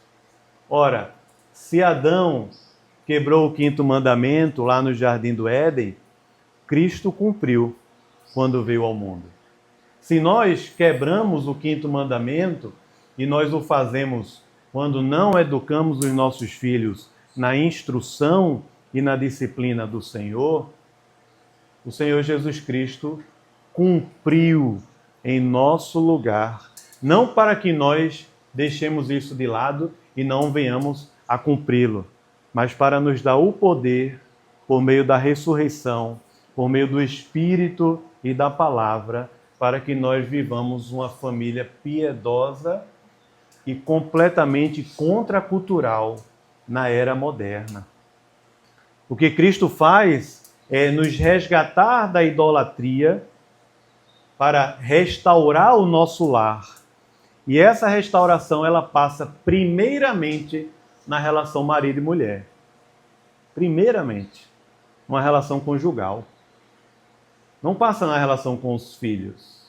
Speaker 1: Ora, se Adão quebrou o 5º mandamento lá no Jardim do Éden, Cristo cumpriu quando veio ao mundo. Se nós quebramos o 5º mandamento, e nós o fazemos quando não educamos os nossos filhos na instrução e na disciplina do Senhor, o Senhor Jesus Cristo cumpriu em nosso lugar, não para que nós deixemos isso de lado e não venhamos a cumpri-lo, mas para nos dar o poder, por meio da ressurreição, por meio do Espírito e da Palavra, para que nós vivamos uma família piedosa e completamente contracultural na era moderna. O que Cristo faz é nos resgatar da idolatria para restaurar o nosso lar. E essa restauração, ela passa primeiramente na relação marido e mulher. Primeiramente, uma relação conjugal. Não passa na relação com os filhos.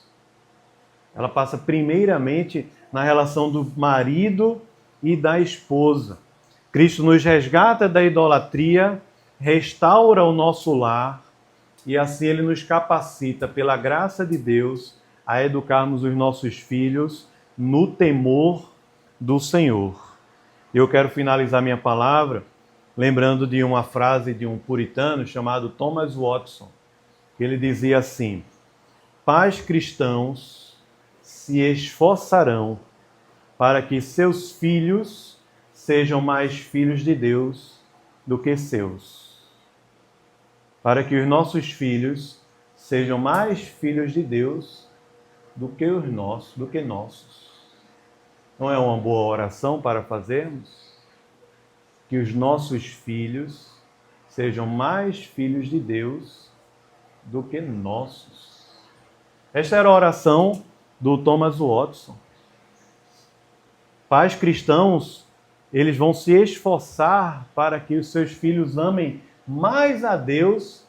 Speaker 1: Ela passa primeiramente na relação do marido e da esposa. Cristo nos resgata da idolatria, restaura o nosso lar e assim Ele nos capacita, pela graça de Deus, a educarmos os nossos filhos no temor do Senhor. Eu quero finalizar minha palavra lembrando de uma frase de um puritano chamado Thomas Watson. Ele dizia assim: pais cristãos se esforçarão para que seus filhos sejam mais filhos de Deus do que seus. Para que os nossos filhos sejam mais filhos de Deus do que os nossos. Não é uma boa oração para fazermos? Que os nossos filhos sejam mais filhos de Deus do que nossos. Esta era a oração do Thomas Watson. Pais cristãos, eles vão se esforçar para que os seus filhos amem mais a Deus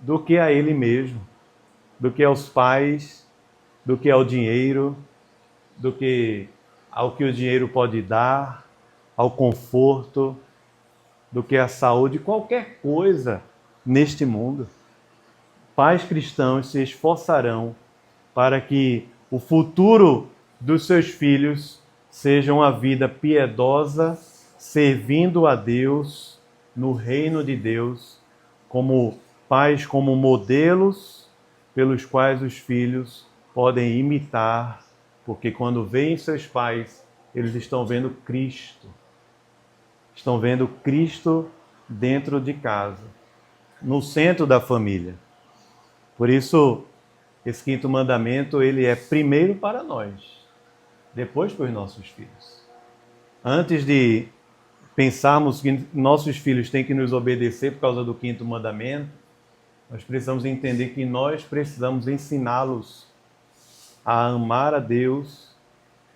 Speaker 1: do que a Ele mesmo, do que aos pais, do que ao dinheiro, do que ao que o dinheiro pode dar, ao conforto, do que à saúde, qualquer coisa neste mundo. Pais cristãos se esforçarão para que o futuro dos seus filhos seja uma vida piedosa, servindo a Deus no reino de Deus, como pais, como modelos pelos quais os filhos podem imitar, porque quando veem seus pais, eles estão vendo Cristo. Estão vendo Cristo dentro de casa, no centro da família. Por isso, esse 5º mandamento, ele é primeiro para nós, depois para os nossos filhos. Antes de pensarmos que nossos filhos têm que nos obedecer por causa do 5º mandamento, nós precisamos entender que nós precisamos ensiná-los a amar a Deus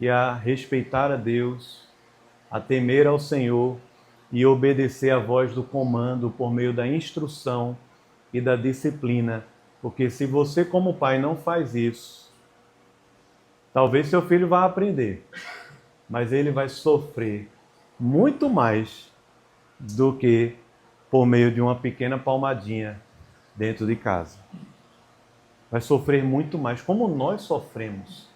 Speaker 1: e a respeitar a Deus, a temer ao Senhor e obedecer à voz do comando por meio da instrução e da disciplina. Porque se você, como pai, não faz isso, talvez seu filho vá aprender, mas ele vai sofrer muito mais do que por meio de uma pequena palmadinha dentro de casa. Vai sofrer muito mais, como nós sofremos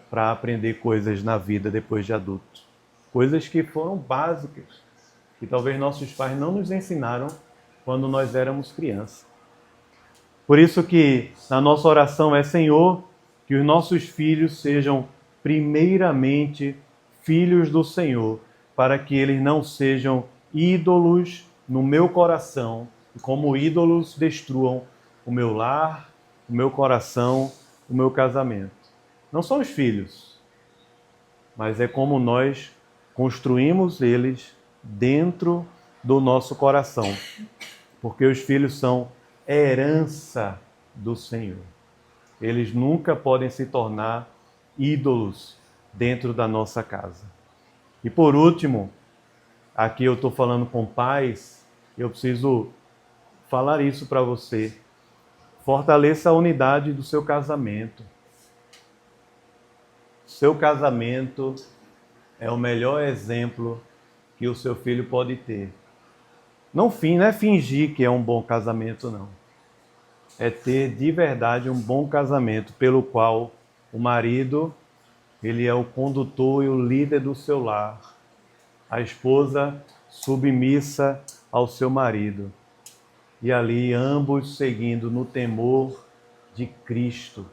Speaker 1: para aprender coisas na vida depois de adulto. Coisas que foram básicas, que talvez nossos pais não nos ensinaram quando nós éramos crianças. Por isso que na nossa oração é: Senhor, que os nossos filhos sejam primeiramente filhos do Senhor, para que eles não sejam ídolos no meu coração, e como ídolos destruam o meu lar, o meu coração, o meu casamento. Não são os filhos, mas é como nós construímos eles dentro do nosso coração, porque os filhos são herança do Senhor. Eles nunca podem se tornar ídolos dentro da nossa casa. E por último, aqui eu estou falando com pais, eu preciso falar isso para você. Fortaleça a unidade do seu casamento. Seu casamento é o melhor exemplo que o seu filho pode ter. Não é fingir que é um bom casamento, não. É ter de verdade um bom casamento, pelo qual o marido, ele é o condutor e o líder do seu lar. A esposa submissa ao seu marido. E ali ambos seguindo no temor de Cristo,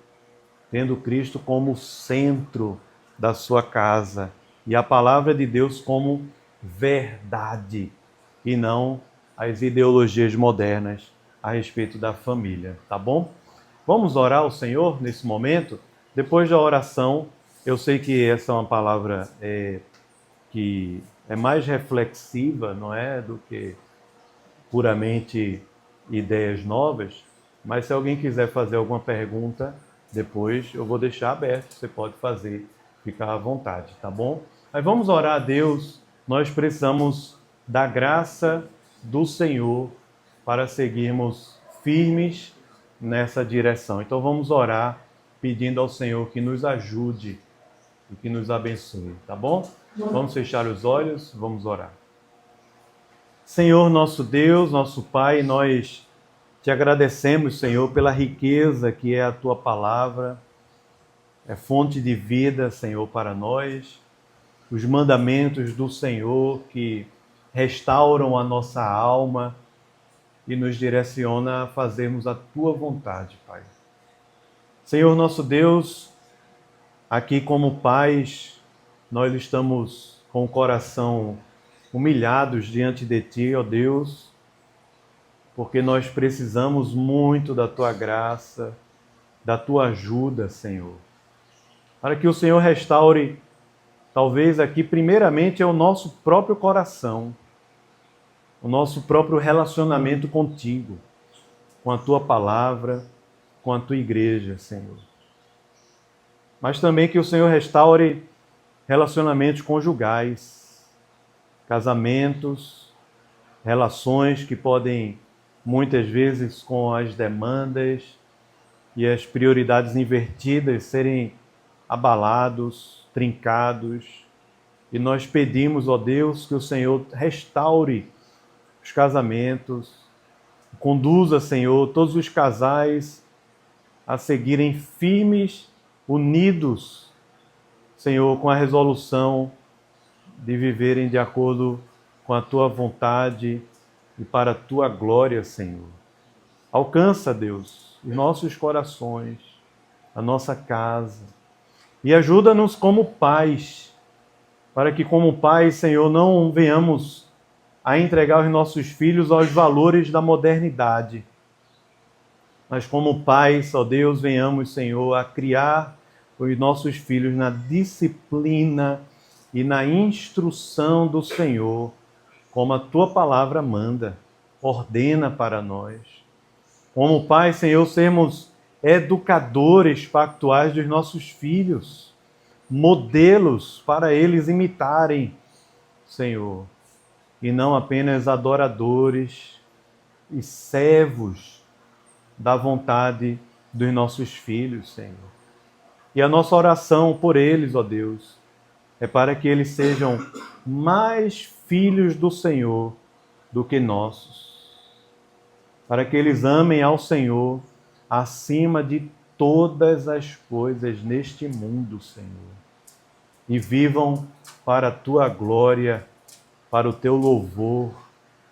Speaker 1: tendo Cristo como centro da sua casa e a palavra de Deus como verdade e não as ideologias modernas a respeito da família, tá bom? Vamos orar ao Senhor nesse momento? Depois da oração, eu sei que essa é uma palavra que é mais reflexiva, não é, do que puramente ideias novas, mas se alguém quiser fazer alguma pergunta, depois eu vou deixar aberto, você pode fazer, ficar à vontade, tá bom? Mas vamos orar a Deus, nós precisamos da graça do Senhor para seguirmos firmes nessa direção. Então vamos orar pedindo ao Senhor que nos ajude e que nos abençoe, tá bom? Vamos fechar os olhos, vamos orar. Senhor, nosso Deus, nosso Pai, nós te agradecemos, Senhor, pela riqueza que é a Tua palavra, é fonte de vida, Senhor, para nós, os mandamentos do Senhor que restauram a nossa alma e nos direciona a fazermos a Tua vontade, Pai. Senhor, nosso Deus, aqui como pais, nós estamos com o coração humilhados diante de Ti, ó Deus, porque nós precisamos muito da Tua graça, da Tua ajuda, Senhor. Para que o Senhor restaure, talvez aqui, primeiramente, é o nosso próprio coração, o nosso próprio relacionamento contigo, com a Tua palavra, com a Tua igreja, Senhor. Mas também que o Senhor restaure relacionamentos conjugais, casamentos, relações que podem, muitas vezes, com as demandas e as prioridades invertidas, serem abalados, trincados. E nós pedimos, ó Deus, que o Senhor restaure os casamentos, conduza, Senhor, todos os casais a seguirem firmes, unidos, Senhor, com a resolução de viverem de acordo com a Tua vontade e para a Tua glória, Senhor. Alcança, Deus, os nossos corações, a nossa casa, e ajuda-nos como pais, para que como pais, Senhor, não venhamos a entregar os nossos filhos aos valores da modernidade, mas como pais, ó Deus, venhamos, Senhor, a criar os nossos filhos na disciplina e na instrução do Senhor, como a Tua palavra manda, ordena para nós. Como Pai, Senhor, sermos educadores pactuais dos nossos filhos, modelos para eles imitarem, Senhor, e não apenas adoradores e servos da vontade dos nossos filhos, Senhor. E a nossa oração por eles, ó Deus, é para que eles sejam mais filhos do Senhor do que nossos. Para que eles amem ao Senhor acima de todas as coisas neste mundo, Senhor. E vivam para a Tua glória, para o Teu louvor,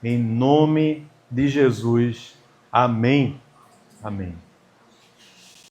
Speaker 1: em nome de Jesus. Amém. Amém.